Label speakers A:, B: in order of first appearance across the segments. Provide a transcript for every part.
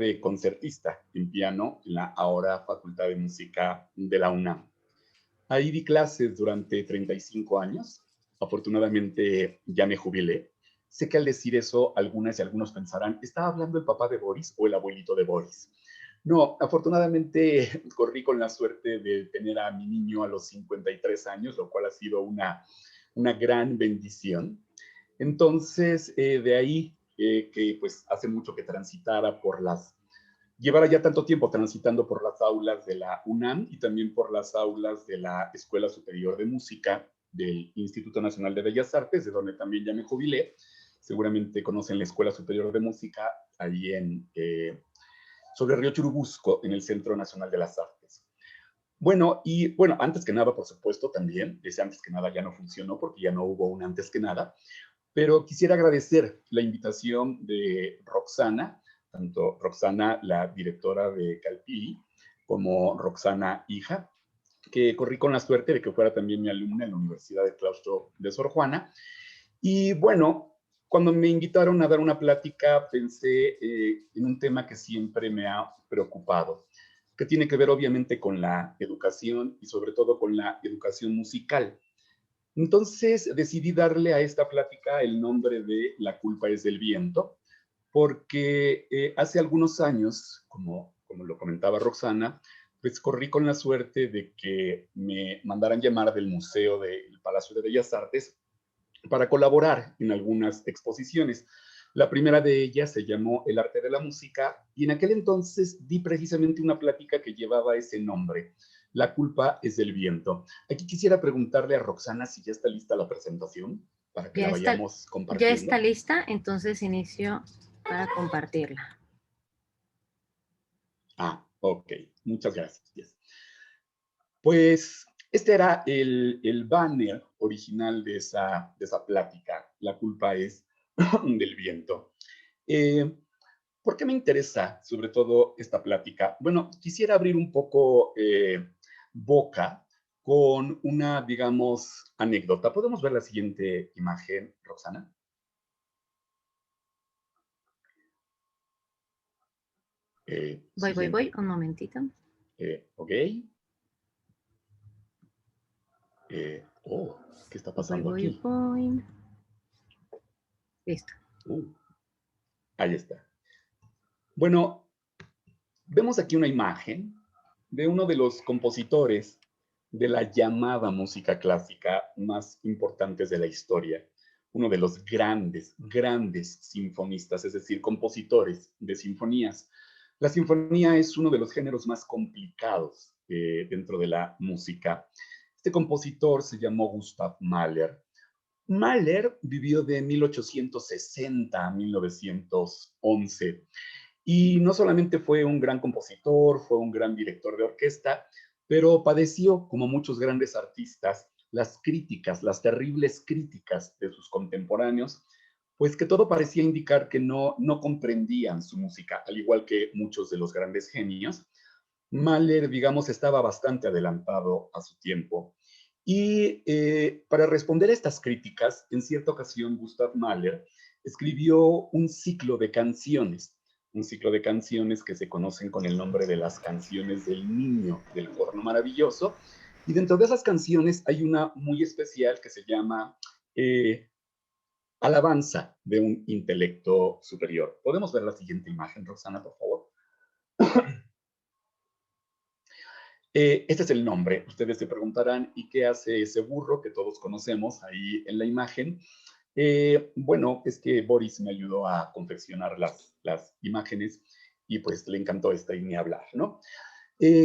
A: de concertista en piano en la ahora Facultad de Música de la UNAM. Ahí di clases durante 35 años. Afortunadamente ya me jubilé. Sé que al decir eso, algunas y algunos pensarán, ¿estaba hablando el papá de Boris o el abuelito de Boris? No, afortunadamente corrí con la suerte de tener a mi niño a los 53 años, lo cual ha sido una gran bendición. Entonces, de ahí que pues hace mucho que transitara por llevara ya tanto tiempo transitando por las aulas de la UNAM y también por las aulas de la Escuela Superior de Música del Instituto Nacional de Bellas Artes, de donde también ya me jubilé. Seguramente conocen la Escuela Superior de Música, ahí sobre Río Churubusco, en el Centro Nacional de las Artes. Bueno, antes que nada, por supuesto, también, ese antes que nada ya no funcionó porque ya no hubo un antes que nada, pero quisiera agradecer la invitación de Roxana, tanto Roxana, la directora de Calpilli, como Roxana, hija, que corrí con la suerte de que fuera también mi alumna en la Universidad del Claustro de Sor Juana. Y bueno, cuando me invitaron a dar una plática, pensé en un tema que siempre me ha preocupado, que tiene que ver obviamente con la educación y sobre todo con la educación musical. Entonces decidí darle a esta plática el nombre de La culpa es del viento, porque hace algunos años, como lo comentaba Roxana, pues corrí con la suerte de que me mandaran llamar del Museo del Palacio de Bellas Artes para colaborar en algunas exposiciones. La primera de ellas se llamó El arte de la música y en aquel entonces di precisamente una plática que llevaba ese nombre. La culpa es del viento. Aquí quisiera preguntarle a Roxana si ya está lista la presentación para que la
B: Ya está,
A: vayamos
B: ya está
A: compartiendo.
B: lista, entonces inicio para compartirla.
A: Ah, ok. Muchas gracias. Pues este era el banner original de esa plática. La culpa es del viento. Eh, ¿Por qué me interesa sobre todo esta plática? Bueno, quisiera abrir un poco boca con una, digamos, anécdota. ¿Podemos ver la siguiente imagen, Roxana?
B: Voy,
A: Siguiente.
B: un momentito.
A: Ok. Oh, ¿qué está pasando aquí?
B: Voy. Listo.
A: Uh, ahí está. Bueno, vemos aquí una imagen de uno de los compositores de la llamada música clásica más importantes de la historia, uno de los grandes sinfonistas, es decir, compositores de sinfonías. La sinfonía es uno de los géneros más complicados dentro de la música. Este compositor se llamó Gustav Mahler. Mahler vivió de 1860 a 1911 y no solamente fue un gran compositor, fue un gran director de orquesta, pero padeció, como muchos grandes artistas, las críticas, las terribles críticas de sus contemporáneos, pues que todo parecía indicar que no comprendían su música, al igual que muchos de los grandes genios. Mahler, digamos, estaba bastante adelantado a su tiempo. Y para responder a estas críticas, en cierta ocasión Gustav Mahler escribió un ciclo de canciones que se conocen con el nombre de las canciones del niño del corno maravilloso. Y dentro de esas canciones hay una muy especial que se llama Alabanza de un intelecto superior. ¿Podemos ver la siguiente imagen, Roxana, por favor? Este es el nombre. Ustedes se preguntarán, ¿y qué hace ese burro que todos conocemos ahí en la imagen? Bueno, es que Boris me ayudó a confeccionar las imágenes y pues le encantó esta y ni hablar, ¿no?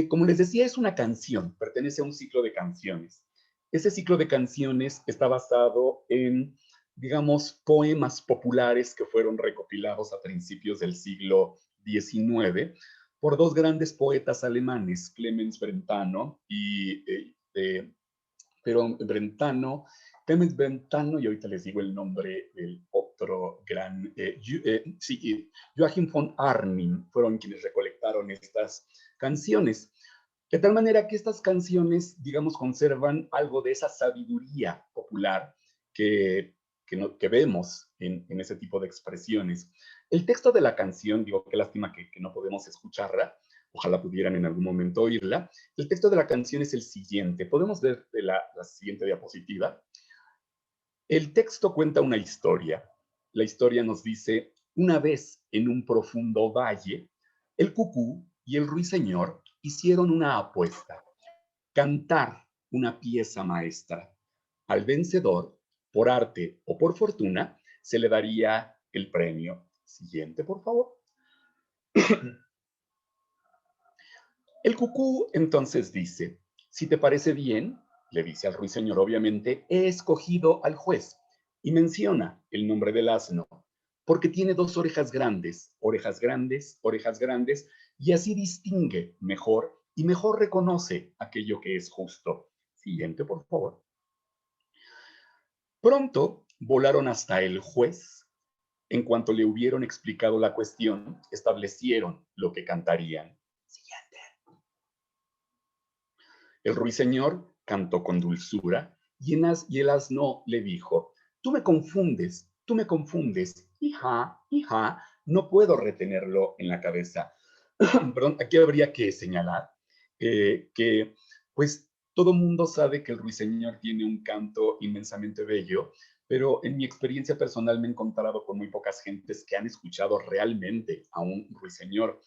A: Como les decía, es una canción, pertenece a un ciclo de canciones. Ese ciclo de canciones está basado en, digamos, poemas populares que fueron recopilados a principios del siglo XIX por dos grandes poetas alemanes, Brentano, Clemens Brentano, y ahorita les digo el nombre del otro gran, sí, Joachim von Arnim, fueron quienes recolectaron estas canciones. De tal manera que estas canciones, digamos, conservan algo de esa sabiduría popular que vemos en ese tipo de expresiones. El texto de la canción, digo, qué lástima que no podemos escucharla, ojalá pudieran en algún momento oírla. El texto de la canción es el siguiente. Podemos ver la siguiente diapositiva. El texto cuenta una historia. La historia nos dice, una vez en un profundo valle, el cucú y el ruiseñor hicieron una apuesta, cantar una pieza maestra. Al vencedor, por arte o por fortuna, se le daría el premio. Siguiente, por favor. El cucú entonces dice, si te parece bien, le dice al ruiseñor, obviamente, he escogido al juez y menciona el nombre del asno, porque tiene dos orejas grandes, y así distingue mejor y mejor reconoce aquello que es justo. Siguiente, por favor. Pronto volaron hasta el juez. En cuanto le hubieron explicado la cuestión, establecieron lo que cantarían. Siguiente. El ruiseñor cantó con dulzura y el asno le dijo, tú me confundes, hija, hija, no puedo retenerlo en la cabeza. Perdón, aquí habría que señalar que pues todo mundo sabe que el ruiseñor tiene un canto inmensamente bello, pero en mi experiencia personal me he encontrado con muy pocas gentes que han escuchado realmente a un ruiseñor.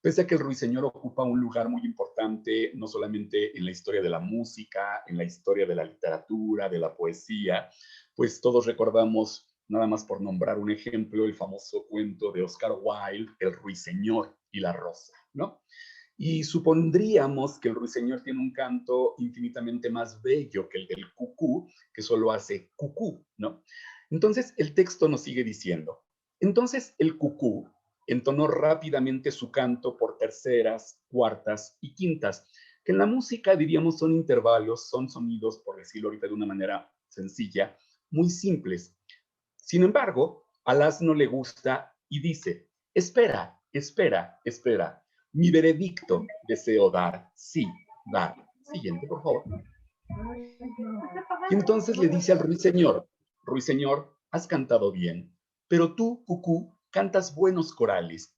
A: Pese a que el ruiseñor ocupa un lugar muy importante, no solamente en la historia de la música, en la historia de la literatura, de la poesía, pues todos recordamos, nada más por nombrar un ejemplo, el famoso cuento de Oscar Wilde, El ruiseñor y la rosa, ¿no? Y supondríamos que el ruiseñor tiene un canto infinitamente más bello que el del cucú, que solo hace cucú, ¿no? Entonces el texto nos sigue diciendo, entonces el cucú entonó rápidamente su canto por terceras, cuartas y quintas, que en la música diríamos son intervalos, son sonidos, por decirlo ahorita de una manera sencilla, muy simples. Sin embargo, al asno le gusta y dice, espera, espera, espera, mi veredicto deseo dar, sí, dar. Siguiente, por favor. Y entonces le dice al ruiseñor, has cantado bien, pero tú, cucú, cantas buenos corales,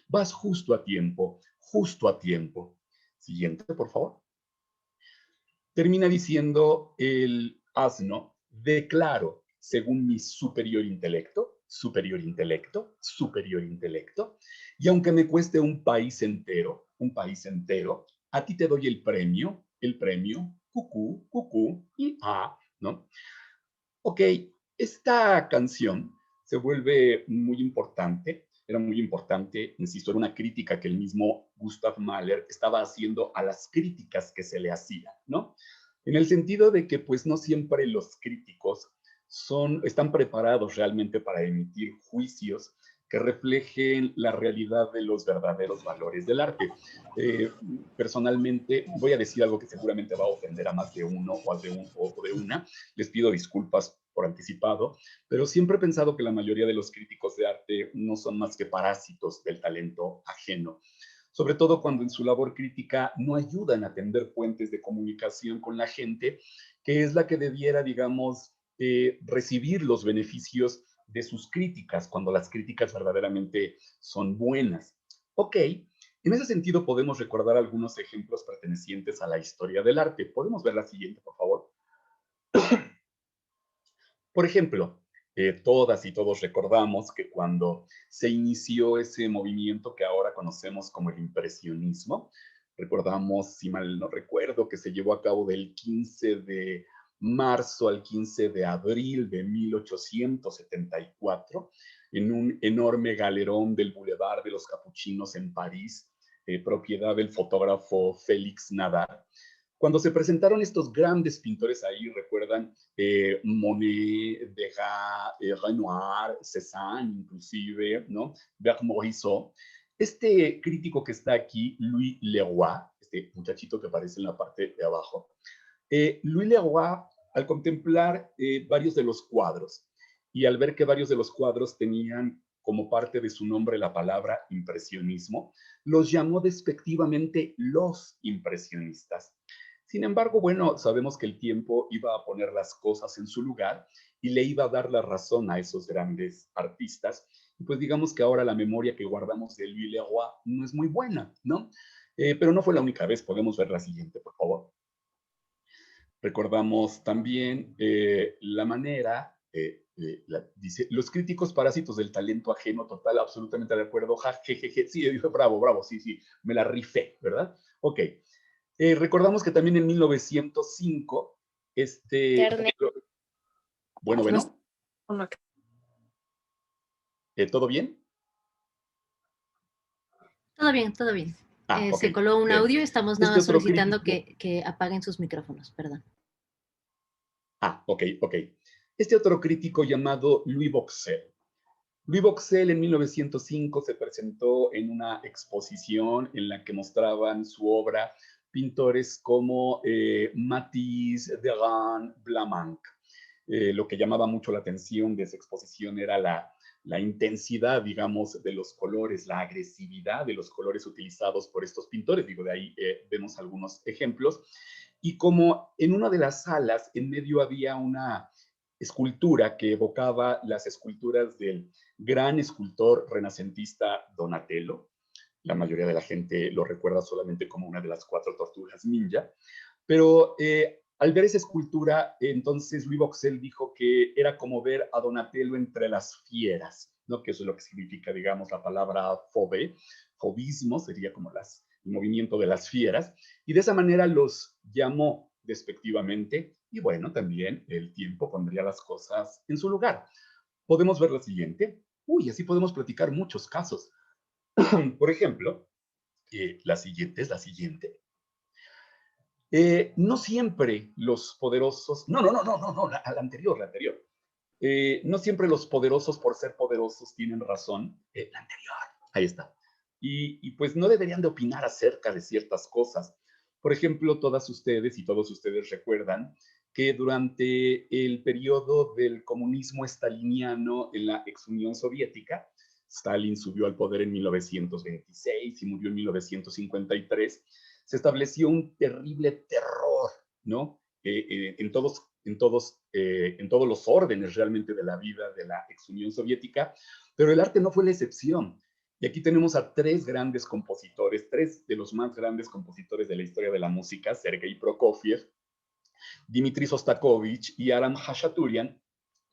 A: vas justo a tiempo, justo a tiempo. Siguiente, por favor. Termina diciendo el asno, declaro, según mi superior intelecto, superior intelecto, y aunque me cueste un país entero, a ti te doy el premio, cucú, cucú y ¿no? Ok, esta canción se vuelve muy importante, era muy importante, insisto, era una crítica que el mismo Gustav Mahler estaba haciendo a las críticas que se le hacían, ¿no? En el sentido de que pues no siempre los críticos están preparados realmente para emitir juicios que reflejen la realidad de los verdaderos valores del arte. Eh, Personalmente, voy a decir algo que seguramente va a ofender a más de uno o de una, les pido disculpas por anticipado, pero siempre he pensado que la mayoría de los críticos de arte no son más que parásitos del talento ajeno, sobre todo cuando en su labor crítica no ayudan a tender puentes de comunicación con la gente, que es la que debiera, digamos, recibir los beneficios de sus críticas, cuando las críticas verdaderamente son buenas. Ok, en ese sentido podemos recordar algunos ejemplos pertenecientes a la historia del arte. Podemos ver la siguiente, por favor. Por ejemplo, todas y todos recordamos que cuando se inició ese movimiento que ahora conocemos como el impresionismo, recordamos, si mal no recuerdo, que se llevó a cabo del 15 de marzo al 15 de abril de 1874 en un enorme galerón del Boulevard de los Capuchinos en París, propiedad del fotógrafo Félix Nadar. Cuando se presentaron estos grandes pintores ahí, recuerdan Monet, Degas, Renoir, Cézanne, inclusive, ¿no? Morisot. Este crítico que está aquí, Louis Leroy, este muchachito que aparece en la parte de abajo, Louis Leroy, al contemplar varios de los cuadros y al ver que varios de los cuadros tenían como parte de su nombre la palabra impresionismo, los llamó despectivamente los impresionistas. Sin embargo, bueno, sabemos que el tiempo iba a poner las cosas en su lugar y le iba a dar la razón a esos grandes artistas Pues digamos que ahora la memoria que guardamos de Louis Leroy no es muy buena, ¿no? Pero no fue la única vez. Podemos ver la siguiente, por favor. Recordamos también la manera, dice, los críticos parásitos del talento ajeno, total, absolutamente de acuerdo, ja, je, je, je. Sí, bravo, bravo, sí, sí, me la rifé, ¿verdad? Ok. Recordamos que también en 1905,
C: Internet.
A: bueno, bueno, ¿todo bien?
B: Todo bien, todo bien.
A: Ok,
B: Se coló un
A: bien.
B: audio y estamos nada
A: Este
B: más
A: otro
B: solicitando
A: crítico,
B: que apaguen sus micrófonos, perdón.
A: ok, ok. Este otro crítico llamado Louis Boxel. Louis Boxel en 1905 se presentó en una exposición en la que mostraban su obra pintores como Matisse, Derain, Vlaminck. Lo que llamaba mucho la atención de esa exposición era la intensidad, digamos, de los colores, la agresividad de los colores utilizados por estos pintores. Digo, de ahí vemos algunos ejemplos. Y como en una de las salas, en medio había una escultura que evocaba las esculturas del gran escultor renacentista Donatello. La mayoría de la gente lo recuerda solamente como una de las 4 tortugas ninja, pero al ver esa escultura, entonces Louis Boxel dijo que era como ver a Donatello entre las fieras, ¿no? Que eso es lo que significa, digamos, la palabra fobe, fobismo, sería como el movimiento de las fieras, y de esa manera los llamó despectivamente, y bueno, también el tiempo pondría las cosas en su lugar. Podemos ver la siguiente. Uy, así podemos platicar muchos casos. Por ejemplo, la siguiente es la siguiente. No siempre los poderosos, no, la anterior, la anterior. No siempre los poderosos por ser poderosos tienen razón. La anterior, ahí está. Y pues no deberían de opinar acerca de ciertas cosas. Por ejemplo, todas ustedes y todos ustedes recuerdan que durante el periodo del comunismo staliniano en la ex Unión Soviética, Stalin subió al poder en 1926 y murió en 1953, se estableció un terrible terror, ¿no? En todos los órdenes realmente de la vida de la ex Unión Soviética, pero el arte no fue la excepción. Y aquí tenemos a 3 grandes compositores, 3 de los más grandes compositores de la historia de la música, Sergei Prokofiev, Dmitri Sostakovich y Aram Khachaturian.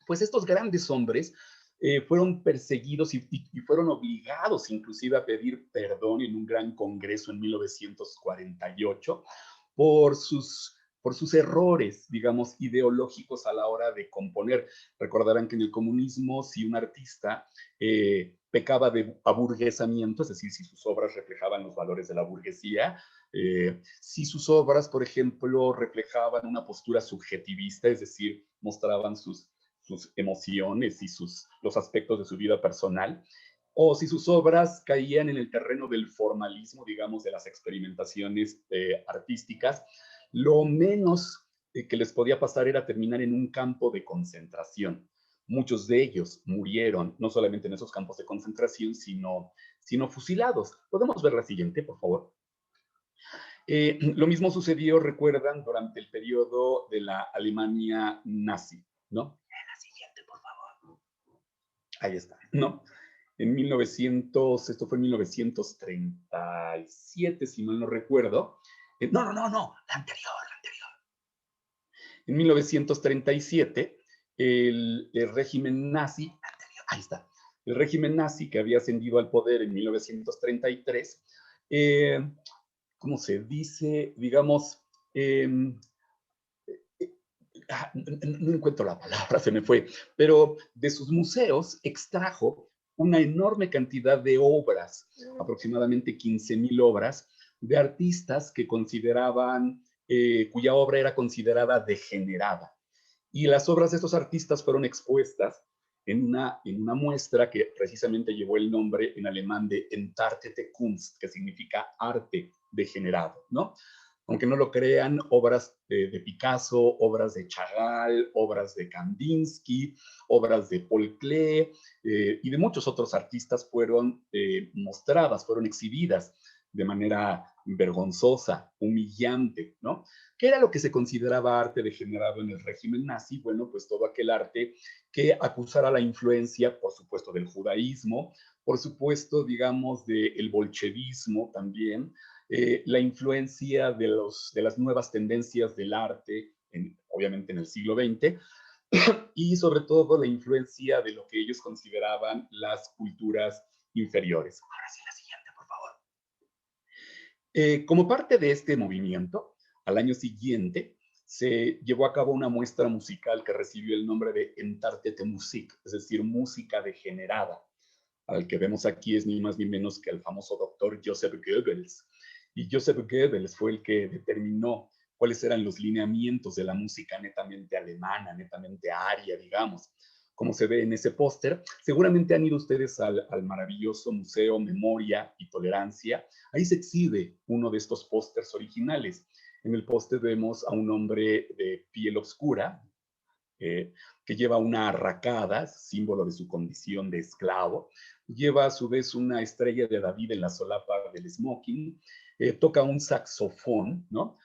A: Pues estos grandes hombres fueron perseguidos y fueron obligados inclusive a pedir perdón en un gran congreso en 1948 por sus errores, digamos, ideológicos a la hora de componer. Recordarán que en el comunismo, si un artista pecaba de aburguesamiento, es decir, si sus obras reflejaban los valores de la burguesía, si sus obras, por ejemplo, reflejaban una postura subjetivista, es decir, mostraban sus emociones y los aspectos de su vida personal, o si sus obras caían en el terreno del formalismo, digamos, de las experimentaciones artísticas, lo menos que les podía pasar era terminar en un campo de concentración. Muchos de ellos murieron, no solamente en esos campos de concentración, sino fusilados. ¿Podemos ver la siguiente, por favor? Lo mismo sucedió, recuerdan, durante el periodo de la Alemania nazi, ¿no? La siguiente, por favor. Ahí está, ¿no? En 1900, esto fue en 1937, si mal no recuerdo. No, la anterior. En 1937, el régimen nazi, anterior, ahí está, el régimen nazi que había ascendido al poder en 1933, ¿cómo se dice? Digamos, no encuentro la palabra, se me fue, pero de sus museos extrajo una enorme cantidad de obras, aproximadamente 15,000 obras, de artistas que consideraban, cuya obra era considerada degenerada. Y las obras de estos artistas fueron expuestas en una muestra que precisamente llevó el nombre en alemán de Entartete Kunst, que significa arte degenerado, ¿no? Aunque no lo crean, obras de Picasso, obras de Chagall, obras de Kandinsky, obras de Paul Klee y de muchos otros artistas fueron mostradas, fueron exhibidas de manera vergonzosa, humillante, ¿no? ¿Qué era lo que se consideraba arte degenerado en el régimen nazi? Bueno, pues todo aquel arte que acusara la influencia, por supuesto, del judaísmo, por supuesto, digamos, del bolchevismo también, la influencia de las nuevas tendencias del arte, obviamente en el siglo XX, y sobre todo la influencia de lo que ellos consideraban las culturas inferiores. Ahora sí, la siguiente, por favor. Como parte de este movimiento, al año siguiente se llevó a cabo una muestra musical que recibió el nombre de Entartete Musik, es decir, música degenerada. Al que vemos aquí es ni más ni menos que el famoso doctor Joseph Goebbels. Y Joseph Goebbels fue el que determinó cuáles eran los lineamientos de la música netamente alemana, netamente aria, digamos. Como se ve en ese póster, seguramente han ido ustedes al maravilloso Museo Memoria y Tolerancia. Ahí se exhibe uno de estos pósters originales. En el póster vemos a un hombre de piel oscura, que lleva una arracada, símbolo de su condición de esclavo, lleva a su vez una estrella de David en la solapa del smoking, toca un saxofón, ¿no?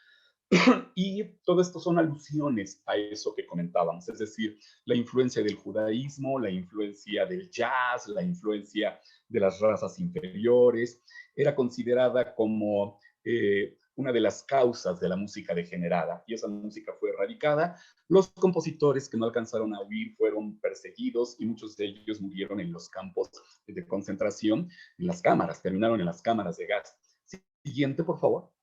A: Y todo esto son alusiones a eso que comentábamos, es decir, la influencia del judaísmo, la influencia del jazz, la influencia de las razas inferiores, era considerada como una de las causas de la música degenerada, y esa música fue erradicada. Los compositores que no alcanzaron a huir fueron perseguidos y muchos de ellos murieron en los campos de concentración, en las cámaras, terminaron en las cámaras de gas. Siguiente, por favor.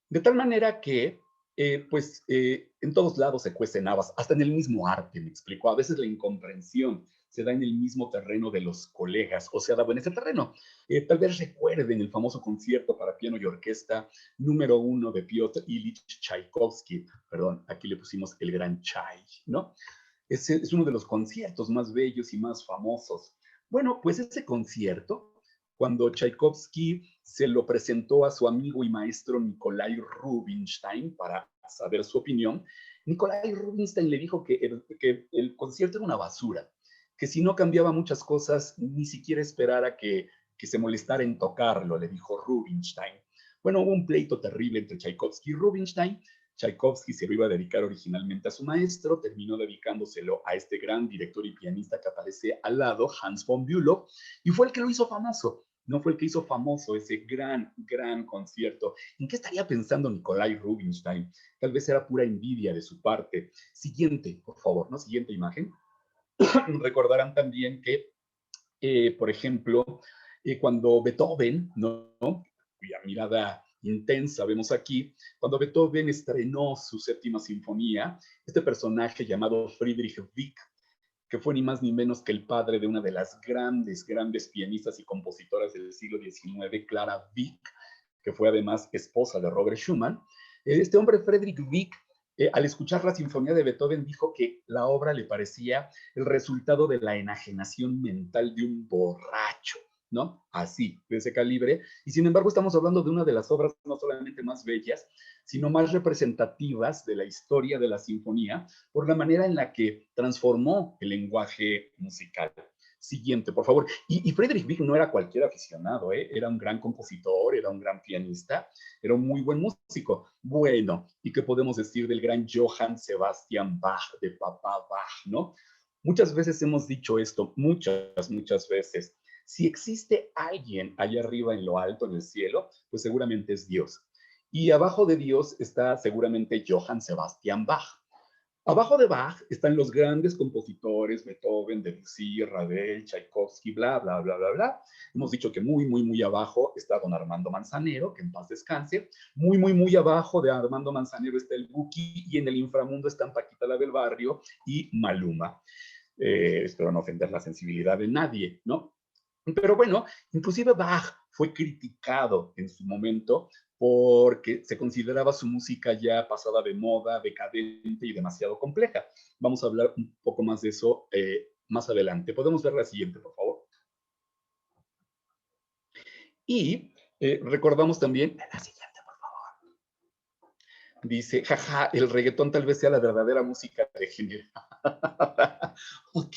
A: De tal manera que, en todos lados se cuecen habas, hasta en el mismo arte, me explico. A veces la incomprensión se da en el mismo terreno de los colegas, o se ha dado en ese terreno. Tal vez recuerden el famoso concierto para piano y orquesta número 1 de Piotr Ilich Tchaikovsky. Perdón, aquí le pusimos el gran Chai, ¿no? Ese es uno de los conciertos más bellos y más famosos. Bueno, pues ese concierto, cuando Tchaikovsky se lo presentó a su amigo y maestro Nikolai Rubinstein para saber su opinión, Nikolai Rubinstein le dijo que el concierto era una basura, que si no cambiaba muchas cosas, ni siquiera esperara que se molestara en tocarlo, le dijo Rubinstein. Bueno, hubo un pleito terrible entre Tchaikovsky y Rubinstein. Tchaikovsky se lo iba a dedicar originalmente a su maestro, terminó dedicándoselo a este gran director y pianista que aparece al lado, Hans von Bülow, y fue el que lo hizo famoso. No fue el que hizo famoso ese gran, gran concierto. ¿En qué estaría pensando Nikolai Rubinstein? Tal vez era pura envidia de su parte. Siguiente, por favor, ¿no? Siguiente imagen. Recordarán también que, por ejemplo, cuando Beethoven, ¿no? Cuya mirada intensa vemos aquí, cuando Beethoven estrenó su séptima sinfonía, este personaje llamado Friedrich Wieck, que fue ni más ni menos que el padre de una de las grandes, grandes pianistas y compositoras del siglo XIX, Clara Wieck, que fue además esposa de Robert Schumann. Este hombre, Friedrich Wieck, al escuchar la sinfonía de Beethoven, dijo que la obra le parecía el resultado de la enajenación mental de un borracho, ¿no? Así, de ese calibre. Y sin embargo, estamos hablando de una de las obras no solamente más bellas, sino más representativas de la historia de la sinfonía, por la manera en la que transformó el lenguaje musical. Siguiente, por favor. Y Friedrich Wieck no era cualquier aficionado, ¿eh? Era un gran compositor, era un gran pianista, era un muy buen músico. Bueno, ¿y qué podemos decir del gran Johann Sebastian Bach, de Papá Bach, ¿no? Muchas veces hemos dicho esto, muchas veces. Si existe alguien allá arriba en lo alto, en el cielo, pues seguramente es Dios. Y abajo de Dios está seguramente Johann Sebastian Bach. Abajo de Bach están los grandes compositores, Beethoven, Debussy, Ravel, Tchaikovsky, bla, bla, bla, bla, bla. Hemos dicho que muy, muy, muy abajo está don Armando Manzanero, que en paz descanse. Muy, muy, muy abajo de Armando Manzanero está el Buki, y en el inframundo están Paquita la del Barrio y Maluma. Espero no ofender la sensibilidad de nadie, ¿no? Pero bueno, inclusive Bach fue criticado en su momento porque se consideraba su música ya pasada de moda, decadente y demasiado compleja. Vamos a hablar un poco más de eso más adelante. Podemos ver la siguiente, por favor. Y recordamos también la siguiente, por favor. Dice, jaja, el reggaetón tal vez sea la verdadera música de género. Ok.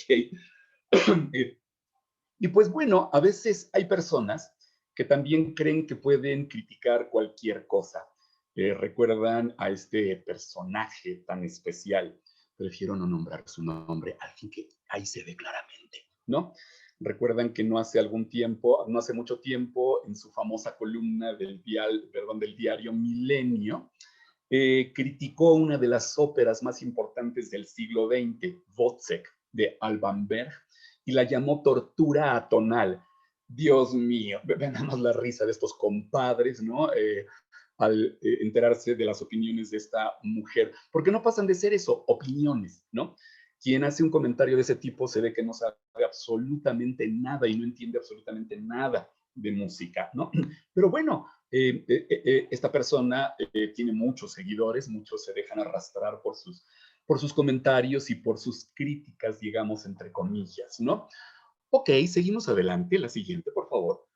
A: Y pues bueno, a veces hay personas que también creen que pueden criticar cualquier cosa. Recuerdan a este personaje tan especial. Prefiero no nombrar su nombre, alguien que ahí se ve claramente, ¿no? Recuerdan que no hace mucho tiempo, en su famosa columna del diario Milenio, criticó una de las óperas más importantes del siglo XX, Wozzeck, de Alban Berg, y la llamó tortura atonal. Dios mío, vean nada más la risa de estos compadres, ¿no? Al enterarse de las opiniones de esta mujer, porque no pasan de ser eso, opiniones, ¿no? Quien hace un comentario de ese tipo se ve que no sabe absolutamente nada y no entiende absolutamente nada de música, ¿no? Pero bueno, esta persona tiene muchos seguidores, muchos se dejan arrastrar por sus comentarios y por sus críticas, digamos, entre comillas, ¿no? Ok, seguimos adelante. La siguiente, por favor.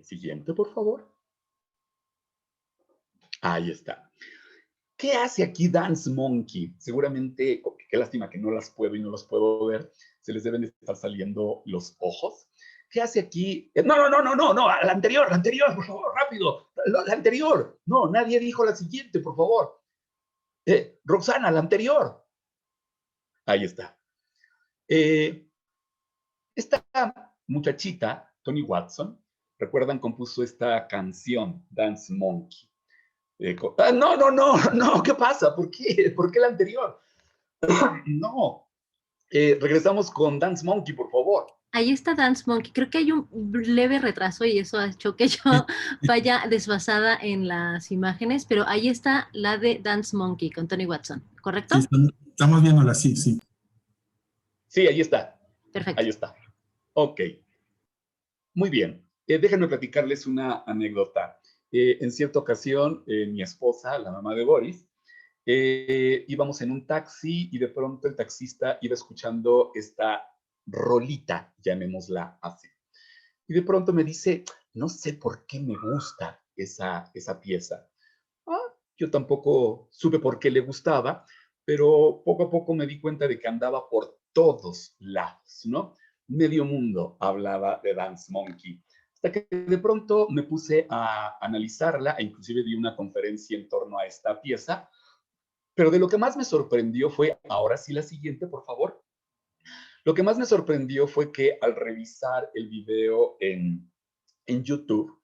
A: Siguiente, por favor. Ahí está. ¿Qué hace aquí Dance Monkey? Seguramente, qué lástima que no las puedo y no los puedo ver, se les deben estar saliendo los ojos. ¿Qué hace aquí? No, la anterior, por favor, rápido, la anterior. No, nadie dijo la siguiente, por favor. Roxana, la anterior. Ahí está. Esta muchachita, Toni Watson, recuerdan, compuso esta canción, Dance Monkey. No, ¿qué pasa? ¿Por qué? ¿Por qué la anterior? No. Regresamos con Dance Monkey, por favor.
B: Ahí está Dance Monkey. Creo que hay un leve retraso y eso ha hecho que yo vaya desfasada en las imágenes, pero ahí está la de Dance Monkey con Tony Watson,
C: Sí,
B: ¿correcto?
C: estamos viéndola, sí, sí.
A: Sí, ahí está.
B: Perfecto.
A: Ahí está. Ok. Muy bien. Déjenme platicarles una anécdota. En cierta ocasión, mi esposa, la mamá de Boris, íbamos en un taxi y de pronto el taxista iba escuchando esta rolita, llamémosla así. Y de pronto me dice, no sé por qué me gusta esa pieza. Yo tampoco supe por qué le gustaba, pero poco a poco me di cuenta de que andaba por todos lados, ¿no? Medio mundo hablaba de Dance Monkey. Hasta que de pronto me puse a analizarla e inclusive di una conferencia en torno a esta pieza, pero de lo que más me sorprendió fue, ahora sí la siguiente, por favor. Lo que más me sorprendió fue que al revisar el video en YouTube,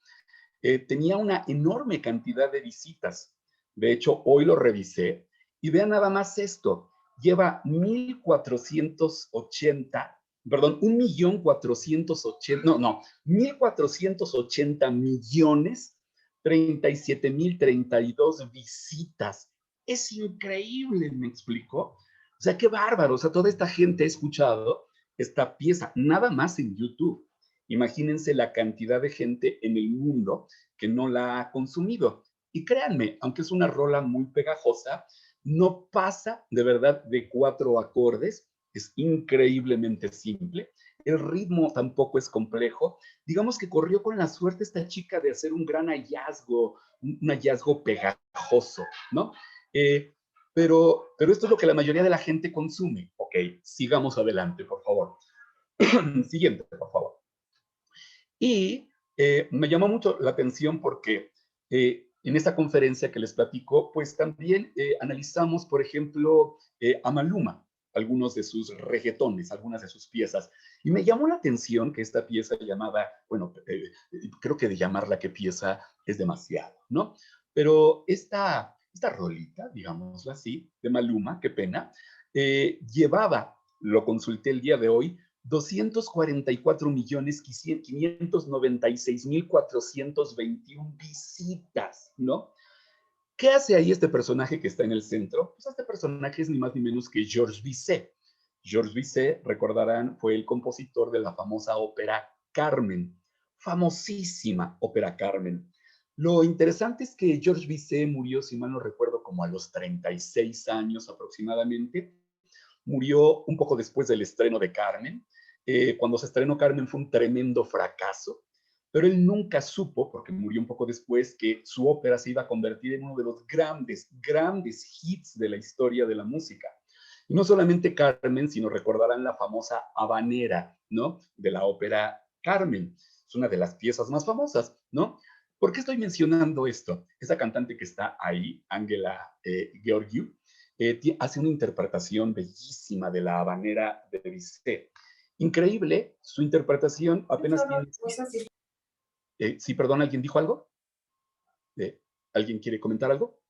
A: tenía una enorme cantidad de visitas. De hecho, hoy lo revisé y vean nada más esto. Lleva 1,480, perdón, 1,480, 1,480 millones, 37,032 visitas. Es increíble, me explicó. O sea, qué bárbaro. O sea, toda esta gente ha escuchado esta pieza, nada más en YouTube. Imagínense la cantidad de gente en el mundo que no la ha consumido. Y créanme, aunque es una rola muy pegajosa, no pasa de verdad de 4 acordes, es increíblemente simple. El ritmo tampoco es complejo. Digamos que corrió con la suerte esta chica de hacer un gran hallazgo, un hallazgo pegajoso, ¿no? Pero esto es lo que la mayoría de la gente consume. Ok, sigamos adelante, por favor. Siguiente, por favor. Y me llamó mucho la atención porque en esta conferencia que les platico, pues también analizamos, por ejemplo, a Maluma, algunos de sus reggaetones, algunas de sus piezas. Y me llamó la atención que esta pieza llamada, bueno, creo que de llamarla que pieza es demasiado, ¿no? Pero esta rolita, digámoslo así, de Maluma, qué pena, llevaba, lo consulté el día de hoy, 244,596,421 visitas, ¿no? ¿Qué hace ahí este personaje que está en el centro? Pues este personaje es ni más ni menos que Georges Bizet. Georges Bizet, recordarán, fue el compositor de la famosa ópera Carmen, famosísima ópera Carmen. Lo interesante es que Georges Bizet murió, si mal no recuerdo, como a los 36 años aproximadamente. Murió un poco después del estreno de Carmen. Cuando se estrenó Carmen fue un tremendo fracaso, pero él nunca supo, porque murió un poco después, que su ópera se iba a convertir en uno de los grandes hits de la historia de la música. Y no solamente Carmen, sino recordarán la famosa habanera, ¿no? De la ópera Carmen. Es una de las piezas más famosas, ¿no? ¿Por qué estoy mencionando esto? Esa cantante que está ahí, Ángela Gheorghiu, hace una interpretación bellísima de la habanera de Bizet. Increíble, su interpretación apenas tiene... sí, perdón, ¿alguien dijo algo? ¿Alguien quiere comentar algo?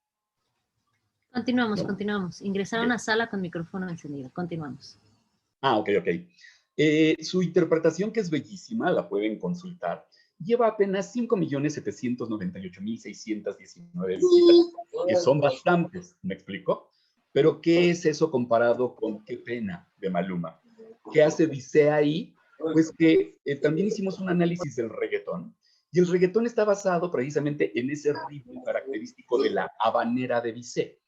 B: Continuamos,
A: ¿No?
B: continuamos. Ingresaron
A: Okay.
B: a sala con micrófono encendido. Continuamos.
A: Ok. Su interpretación, que es bellísima, la pueden consultar, lleva apenas 5.798.619 visitas, que son bastantes, ¿me explico? Pero ¿qué es eso comparado con Qué pena de Maluma? ¿Qué hace Bizet ahí? Pues que también hicimos un análisis del reggaetón, y el reggaetón está basado precisamente en ese ritmo característico de la habanera de Bizet,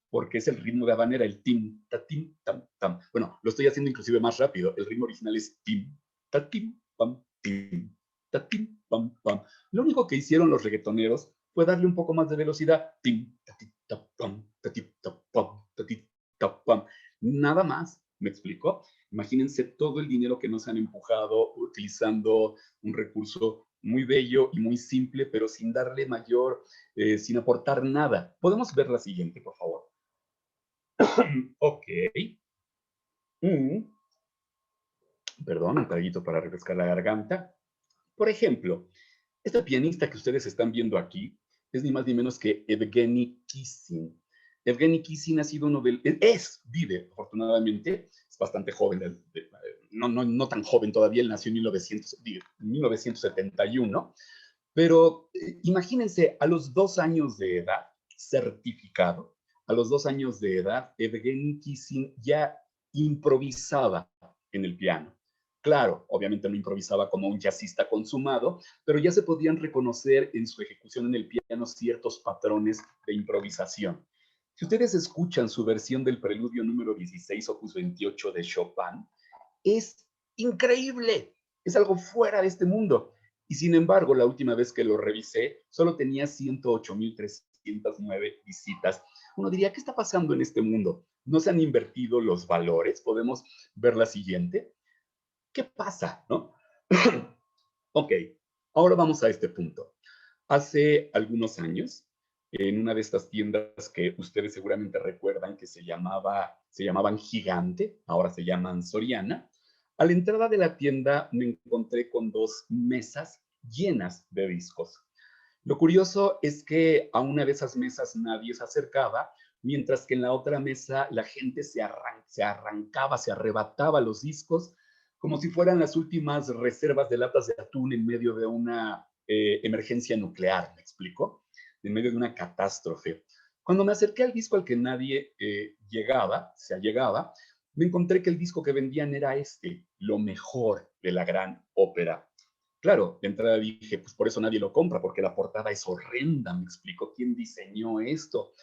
A: porque es el ritmo de habanera, el tim, ta, tim, tam, tam. Bueno, lo estoy haciendo inclusive más rápido. El ritmo original es tim, ta, tim, pam, tim, ta, tim, pam, pam. Lo único que hicieron los reggaetoneros fue darle un poco más de velocidad. Tim, ta, ti, ta, pam, ta, ti, ta, pam, ta, ti, ta, pam. Nada más, ¿me explico? Imagínense todo el dinero que nos han empujado utilizando un recurso muy bello y muy simple, pero sin darle mayor, sin aportar nada. ¿Podemos ver la siguiente, por favor? Ok. Mm. Perdón, un traguito para refrescar la garganta. Por ejemplo, esta pianista que ustedes están viendo aquí es ni más ni menos que Evgeny Kissin. Evgeny Kissin ha sido uno del... vive, afortunadamente, es bastante joven, no tan joven todavía, él nació en 1971, pero imagínense, a los 2 años de edad, certificado, a los 2 años de edad, Evgeny Kissin ya improvisaba en el piano. Claro, obviamente no improvisaba como un jazzista consumado, pero ya se podían reconocer en su ejecución en el piano ciertos patrones de improvisación. Si ustedes escuchan su versión del preludio número 16, opus 28 de Chopin, es increíble, es algo fuera de este mundo. Y sin embargo, la última vez que lo revisé, solo tenía 108.309 visitas. Uno diría, ¿qué está pasando en este mundo? ¿No se han invertido los valores? Podemos ver la siguiente. ¿Qué pasa? ¿No? Ok, ahora vamos a este punto. Hace algunos años, en una de estas tiendas que ustedes seguramente recuerdan que se llamaban Gigante, ahora se llaman Soriana, a la entrada de la tienda me encontré con 2 mesas llenas de discos. Lo curioso es que a una de esas mesas nadie se acercaba, mientras que en la otra mesa la gente se arrancaba, se arrebataba los discos, como si fueran las últimas reservas de latas de atún en medio de una emergencia nuclear, ¿me explico? En medio de una catástrofe. Cuando me acerqué al disco al que nadie se allegaba, me encontré que el disco que vendían era este, lo mejor de la gran ópera. Claro, de entrada dije, pues por eso nadie lo compra, porque la portada es horrenda, me explico quién diseñó esto.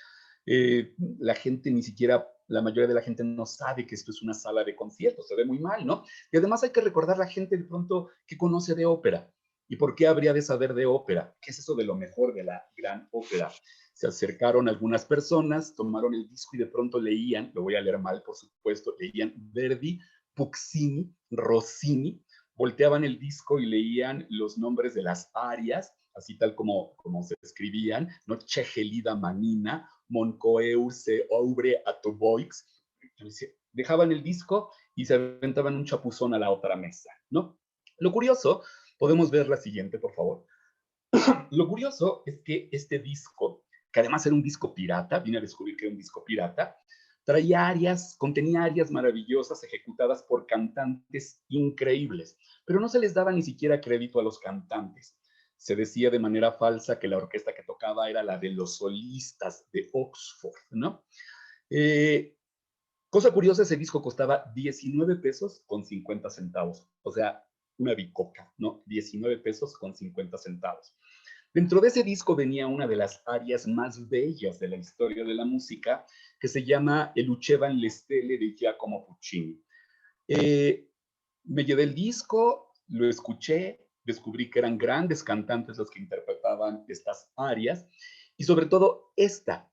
A: La gente ni siquiera, la mayoría de la gente no sabe que esto es una sala de conciertos, se ve muy mal, ¿no? Y además hay que recordar a la gente de pronto que conoce de ópera. ¿Y por qué habría de saber de ópera? ¿Qué es eso de lo mejor de la gran ópera? Se acercaron algunas personas, tomaron el disco y de pronto leían, lo voy a leer mal por supuesto, leían Verdi, Puccini, Rossini, volteaban el disco y leían los nombres de las arias, así tal como se escribían, ¿no? Chegelida Manina, Moncoeur se obre a Toboix. Dejaban el disco y se aventaban un chapuzón a la otra mesa, ¿no? Lo curioso, podemos ver la siguiente, por favor. Lo curioso es que este disco, que además era un disco pirata, vine a descubrir que era un disco pirata, contenía arias maravillosas ejecutadas por cantantes increíbles, pero no se les daba ni siquiera crédito a los cantantes. Se decía de manera falsa que la orquesta que tocaba era la de los solistas de Oxford, ¿no? Eh, Cosa curiosa, ese disco costaba 19 pesos con 50 centavos, o sea, una bicoca, ¿no? 19 pesos con 50 centavos. Dentro de ese disco venía una de las arias más bellas de la historia de la música, que se llama El Uccevan le Stelle de Giacomo Puccini. Eh, Me llevé el disco, lo escuché, descubrí que eran grandes cantantes los que interpretaban estas arias, y sobre todo esta.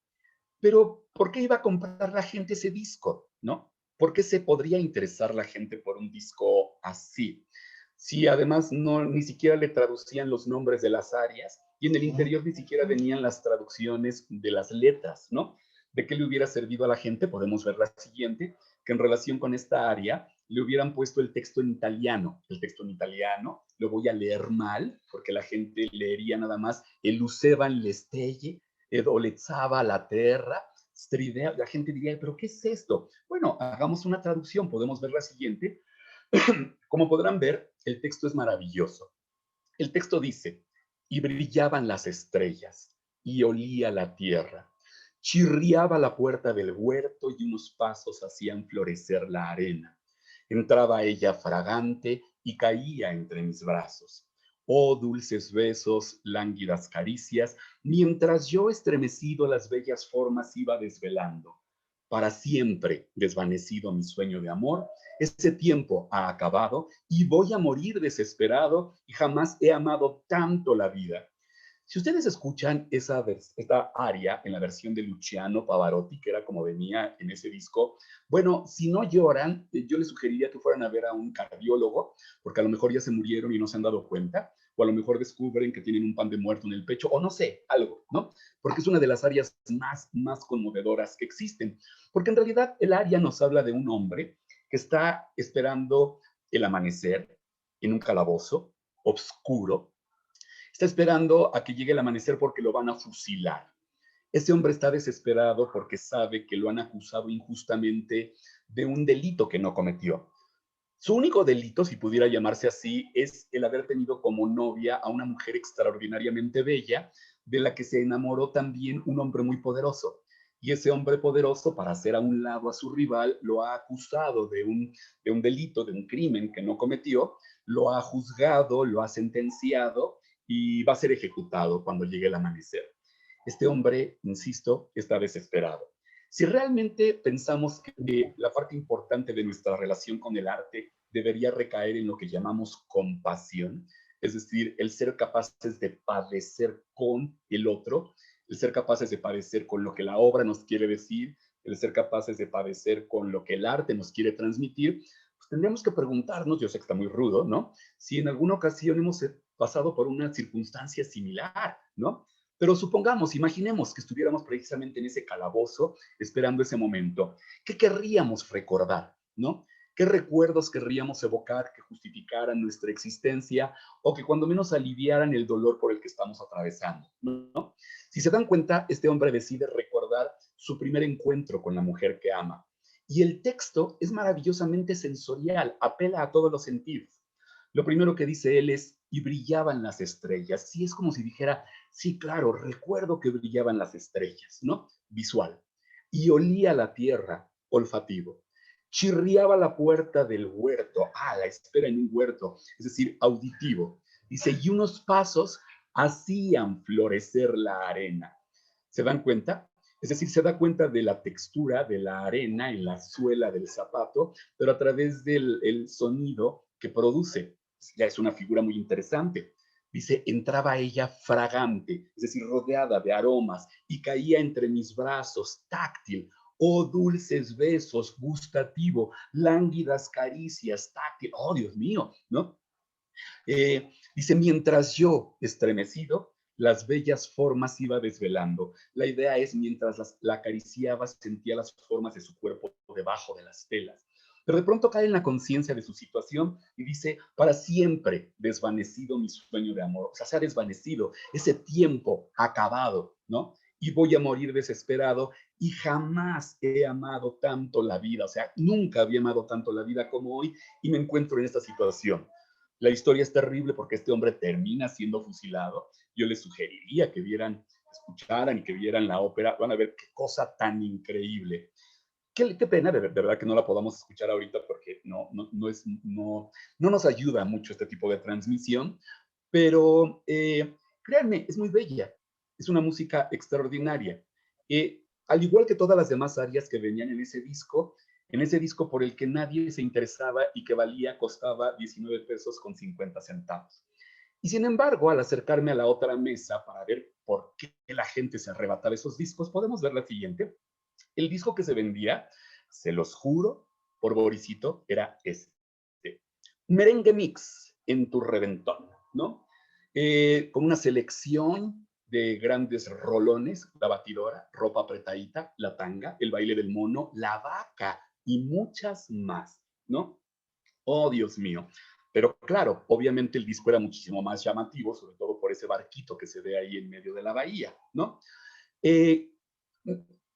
A: Pero, ¿por qué iba a comprar la gente ese disco? ¿No? ¿Por qué se podría interesar la gente por un disco así? Si además no, ni siquiera le traducían los nombres de las áreas y en el interior ni siquiera venían las traducciones de las letras, ¿no? ¿De qué le hubiera servido a la gente? Podemos ver la siguiente, que en relación con esta área le hubieran puesto el texto en italiano. El texto en italiano lo voy a leer mal porque la gente leería nada más elucevan le stelle, edolezzava la terra, stridea. La gente diría, ¿pero qué es esto? Bueno, hagamos una traducción. Podemos ver la siguiente. Como podrán ver, el texto es maravilloso. El texto dice, y brillaban las estrellas, y olía la tierra. Chirriaba la puerta del huerto y unos pasos hacían florecer la arena. Entraba ella fragante y caía entre mis brazos. Oh, dulces besos, lánguidas caricias, mientras yo estremecido las bellas formas iba desvelando. Para siempre desvanecido mi sueño de amor, ese tiempo ha acabado y voy a morir desesperado y jamás he amado tanto la vida. Si ustedes escuchan esta aria en la versión de Luciano Pavarotti, que era como venía en ese disco, bueno, si no lloran, yo les sugeriría que fueran a ver a un cardiólogo, porque a lo mejor ya se murieron y no se han dado cuenta, o a lo mejor descubren que tienen un pan de muerto en el pecho, o no sé, algo, ¿no? Porque es una de las arias más conmovedoras que existen. Porque en realidad el aria nos habla de un hombre que está esperando el amanecer en un calabozo oscuro. Está esperando a que llegue el amanecer porque lo van a fusilar. Ese hombre está desesperado porque sabe que lo han acusado injustamente de un delito que no cometió. Su único delito, si pudiera llamarse así, es el haber tenido como novia a una mujer extraordinariamente bella, de la que se enamoró también un hombre muy poderoso. Y ese hombre poderoso, para hacer a un lado a su rival, lo ha acusado de un delito, de un crimen que no cometió, lo ha juzgado, lo ha sentenciado y va a ser ejecutado cuando llegue el amanecer. Este hombre, insisto, está desesperado. Si realmente pensamos que la parte importante de nuestra relación con el arte debería recaer en lo que llamamos compasión, es decir, el ser capaces de padecer con el otro, el ser capaces de padecer con lo que la obra nos quiere decir, el ser capaces de padecer con lo que el arte nos quiere transmitir, pues tendríamos que preguntarnos, yo sé que está muy rudo, ¿no? Si en alguna ocasión hemos pasado por una circunstancia similar, ¿no? Pero supongamos, imaginemos que estuviéramos precisamente en ese calabozo esperando ese momento. ¿Qué querríamos recordar? ¿No? ¿Qué recuerdos querríamos evocar que justificaran nuestra existencia o que cuando menos aliviaran el dolor por el que estamos atravesando? ¿No? Si se dan cuenta, este hombre decide recordar su primer encuentro con la mujer que ama. Y el texto es maravillosamente sensorial, apela a todos los sentidos. Lo primero que dice él es, y brillaban las estrellas. Sí, es como si dijera, sí, claro, recuerdo que brillaban las estrellas, ¿no? Visual. Y olía la tierra, olfativo. Chirriaba la puerta del huerto, la espera en un huerto, es decir, auditivo. Dice, y unos pasos hacían florecer la arena. ¿Se dan cuenta? Es decir, se da cuenta de la textura de la arena en la suela del zapato, pero a través del sonido que produce. Ya es una figura muy interesante. Dice, entraba ella fragante, es decir, rodeada de aromas, y caía entre mis brazos, táctil. Oh, dulces besos, gustativo, lánguidas caricias, táctil. Oh, Dios mío, ¿no? Dice, mientras yo, estremecido, las bellas formas iba desvelando. La idea es, mientras la acariciaba, sentía las formas de su cuerpo debajo de las telas. Pero de pronto cae en la conciencia de su situación y dice, para siempre desvanecido mi sueño de amor. O sea, se ha desvanecido, ese tiempo acabado, ¿no? Y voy a morir desesperado y jamás he amado tanto la vida. O sea, nunca había amado tanto la vida como hoy y me encuentro en esta situación. La historia es terrible porque este hombre termina siendo fusilado. Yo les sugeriría que vieran, escucharan y que vieran la ópera. Van a ver qué cosa tan increíble. Qué pena de verdad que no la podamos escuchar ahorita porque no nos ayuda mucho este tipo de transmisión, pero créanme, es muy bella. Es una música extraordinaria. Al igual que todas las demás áreas que venían en ese disco por el que nadie se interesaba y que costaba 19 pesos con 50 centavos. Y sin embargo, al acercarme a la otra mesa para ver por qué la gente se arrebataba esos discos, podemos ver la siguiente. El disco que se vendía, se los juro, por Borisito era este. Merengue mix en tu reventón, ¿no? Con una selección de grandes rolones, la batidora, ropa apretadita, la tanga, el baile del mono, la vaca y muchas más, ¿no? Oh, Dios mío. Pero claro, obviamente el disco era muchísimo más llamativo, sobre todo por ese barquito que se ve ahí en medio de la bahía, ¿no? Eh,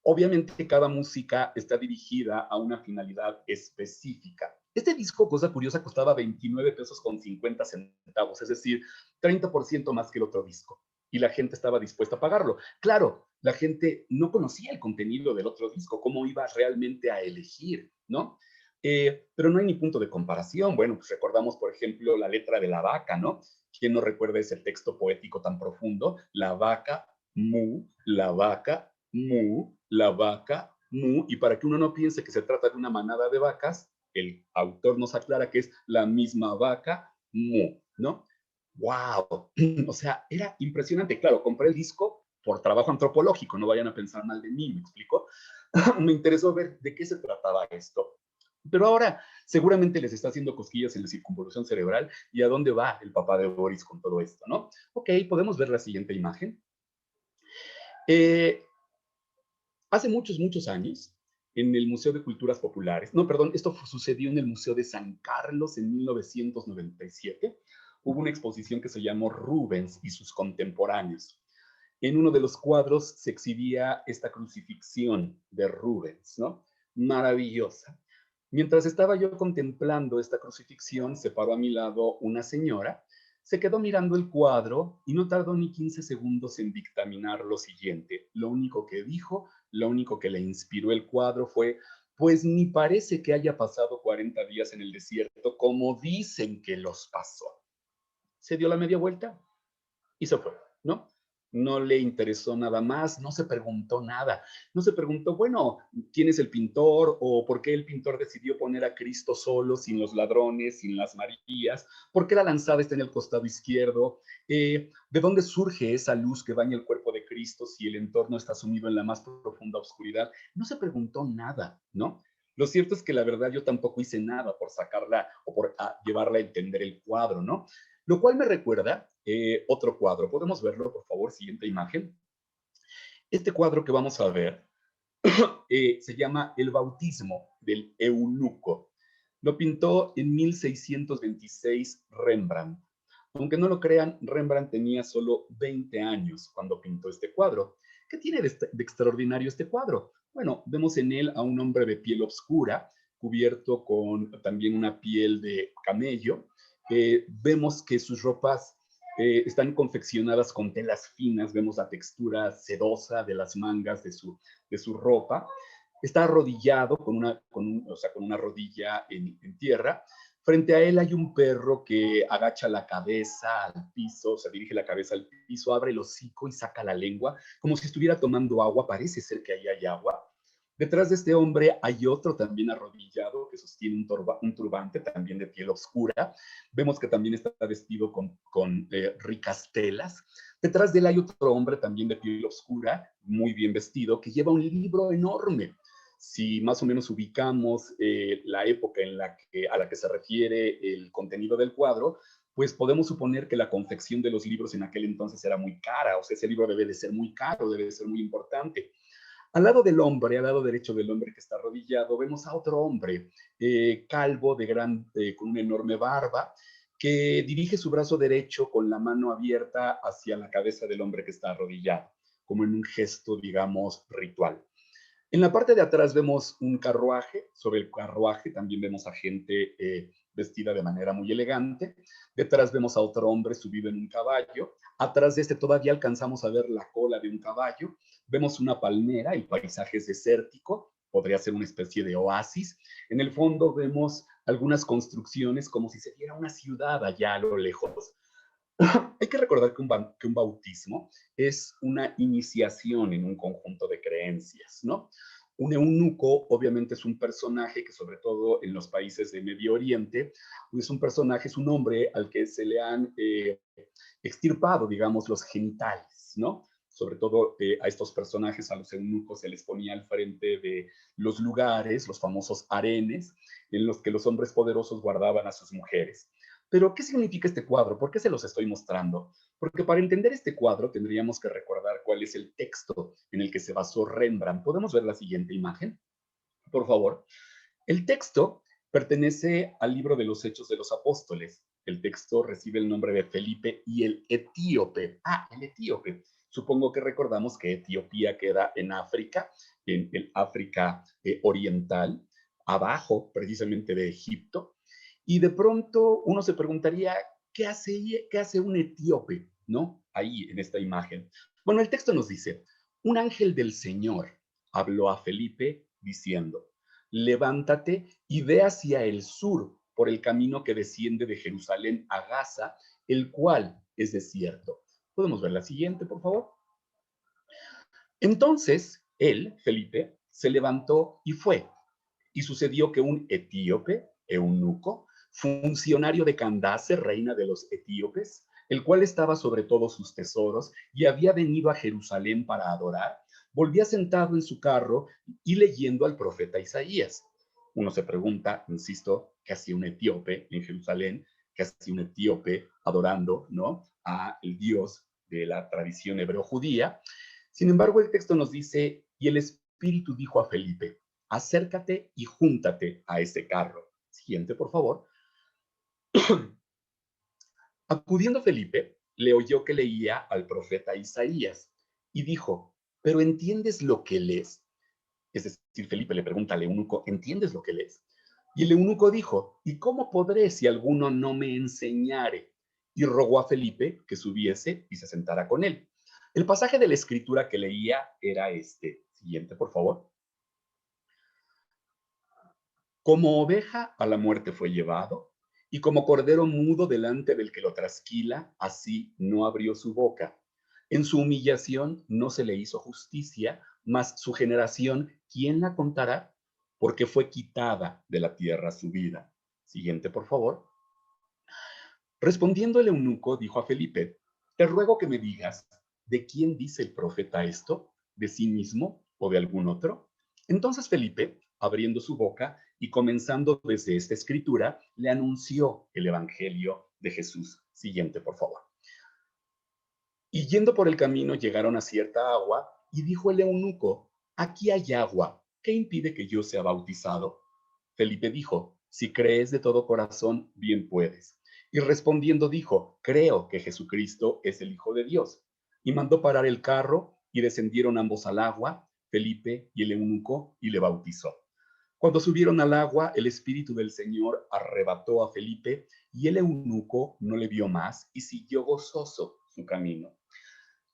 A: Obviamente cada música está dirigida a una finalidad específica. Este disco, cosa curiosa, costaba 29 pesos con 50 centavos, es decir, 30% más que el otro disco. Y la gente estaba dispuesta a pagarlo. Claro, la gente no conocía el contenido del otro disco, cómo iba realmente a elegir, ¿no? Pero no hay ni punto de comparación. Bueno, pues recordamos, por ejemplo, la letra de La Vaca, ¿no? ¿Quién no recuerda ese texto poético tan profundo? La vaca, mu, la vaca, mu, la vaca, mu, y para que uno no piense que se trata de una manada de vacas, el autor nos aclara que es la misma vaca, mu, ¿no? ¡Wow! O sea, era impresionante. Claro, compré el disco por trabajo antropológico, no vayan a pensar mal de mí, ¿me explico? Me interesó ver de qué se trataba esto. Pero ahora seguramente les está haciendo cosquillas en la circunvolución cerebral y a dónde va el papá de Boris con todo esto, ¿no? Ok, podemos ver la siguiente imagen. Eh, Hace muchos, muchos años, en el Museo de Culturas Populares, no, perdón, esto sucedió en el Museo de San Carlos en 1997, hubo una exposición que se llamó Rubens y sus contemporáneos. En uno de los cuadros se exhibía esta crucifixión de Rubens, ¿no? Maravillosa. Mientras estaba yo contemplando esta crucifixión, se paró a mi lado una señora, se quedó mirando el cuadro y no tardó ni 15 segundos en dictaminar lo siguiente. Lo único que dijo, lo único que le inspiró el cuadro fue, pues ni parece que haya pasado 40 días en el desierto como dicen que los pasó. Se dio la media vuelta y se fue, ¿no? No le interesó nada más, no se preguntó nada, no se preguntó, bueno, ¿quién es el pintor o por qué el pintor decidió poner a Cristo solo, sin los ladrones, sin las Marías? ¿Por qué la lanzada está en el costado izquierdo? ¿De dónde surge esa luz que baña el cuerpo de Cristo si el entorno está sumido en la más profunda oscuridad? No se preguntó nada, ¿no? Lo cierto es que la verdad yo tampoco hice nada por sacarla o por llevarla a entender el cuadro, ¿no? Lo cual me recuerda otro cuadro. ¿Podemos verlo, por favor? Siguiente imagen. Este cuadro que vamos a ver se llama El bautismo del eunuco. Lo pintó en 1626 Rembrandt. Aunque no lo crean, Rembrandt tenía solo 20 años cuando pintó este cuadro. ¿Qué tiene de extraordinario este cuadro? Bueno, vemos en él a un hombre de piel oscura, cubierto con también una piel de camello. Vemos que sus ropas están confeccionadas con telas finas, vemos la textura sedosa de las mangas de su ropa. Está arrodillado con una rodilla en tierra. Frente a él hay un perro que agacha la cabeza al piso, se dirige la cabeza al piso, abre el hocico y saca la lengua, como si estuviera tomando agua. Parece ser que ahí hay agua. Detrás de este hombre hay otro también arrodillado que sostiene un turbante también de piel oscura. Vemos que también está vestido con ricas telas. Detrás de él hay otro hombre también de piel oscura, muy bien vestido, que lleva un libro enorme. Si más o menos ubicamos la época a la que se refiere el contenido del cuadro, pues podemos suponer que la confección de los libros en aquel entonces era muy cara. O sea, ese libro debe de ser muy caro, debe de ser muy importante. Al lado del hombre, al lado derecho del hombre que está arrodillado, vemos a otro hombre calvo, con una enorme barba, que dirige su brazo derecho con la mano abierta hacia la cabeza del hombre que está arrodillado, como en un gesto, digamos, ritual. En la parte de atrás vemos un carruaje, sobre el carruaje también vemos a gente vestida de manera muy elegante. Detrás vemos a otro hombre subido en un caballo. Atrás de este todavía alcanzamos a ver la cola de un caballo. Vemos una palmera, el paisaje es desértico, podría ser una especie de oasis. En el fondo vemos algunas construcciones como si se viera una ciudad allá a lo lejos. Hay que recordar que un bautismo es una iniciación en un conjunto de creencias, ¿no? Un eunuco obviamente es un personaje que sobre todo en los países de Medio Oriente, es un personaje, es un hombre al que se le han extirpado, digamos, los genitales, ¿no? sobre todo a estos personajes, a los eunucos, se les ponía al frente de los lugares, los famosos harenes, en los que los hombres poderosos guardaban a sus mujeres. Pero, ¿qué significa este cuadro? ¿Por qué se los estoy mostrando? Porque para entender este cuadro tendríamos que recordar cuál es el texto en el que se basó Rembrandt. ¿Podemos ver la siguiente imagen? Por favor. El texto pertenece al libro de los Hechos de los Apóstoles. El texto recibe el nombre de Felipe y el etíope. El etíope. Supongo que recordamos que Etiopía queda en África, en el África oriental, abajo precisamente de Egipto. Y de pronto uno se preguntaría, qué hace un etíope? ¿No? Ahí en esta imagen. Bueno, el texto nos dice, un ángel del Señor habló a Felipe diciendo, levántate y ve hacia el sur por el camino que desciende de Jerusalén a Gaza, el cual es desierto. ¿Podemos ver la siguiente, por favor? Entonces, él, Felipe, se levantó y fue. Y sucedió que un etíope, eunuco, funcionario de Candace, reina de los etíopes, el cual estaba sobre todos sus tesoros y había venido a Jerusalén para adorar, volvía sentado en su carro y leyendo al profeta Isaías. Uno se pregunta, insisto, ¿qué hacía un etíope en Jerusalén? ¿Qué hacía un etíope adorando, ¿no?, a el Dios de la tradición hebreo-judía? Sin embargo, el texto nos dice, y el Espíritu dijo a Felipe, acércate y júntate a ese carro. Siguiente, por favor. Acudiendo Felipe, le oyó que leía al profeta Isaías y dijo, ¿pero entiendes lo que lees? Es decir, Felipe le pregunta al eunuco, ¿entiendes lo que lees? Y el eunuco dijo, ¿y cómo podré si alguno no me enseñare? Y rogó a Felipe que subiese y se sentara con él. El pasaje de la escritura que leía era este. Siguiente, por favor. Como oveja a la muerte fue llevado, y como cordero mudo delante del que lo trasquila, así no abrió su boca. En su humillación no se le hizo justicia, mas su generación, ¿quién la contará? Porque fue quitada de la tierra su vida. Siguiente, por favor. Respondiendo el eunuco, dijo a Felipe, te ruego que me digas, ¿de quién dice el profeta esto? ¿De sí mismo o de algún otro? Entonces Felipe, abriendo su boca y comenzando desde esta escritura, le anunció el evangelio de Jesús. Siguiente, por favor. Y yendo por el camino llegaron a cierta agua y dijo el eunuco, aquí hay agua, ¿qué impide que yo sea bautizado? Felipe dijo, si crees de todo corazón, bien puedes. Y respondiendo dijo, creo que Jesucristo es el Hijo de Dios. Y mandó parar el carro y descendieron ambos al agua, Felipe y el eunuco, y le bautizó. Cuando subieron al agua, el Espíritu del Señor arrebató a Felipe y el eunuco no le vio más y siguió gozoso su camino.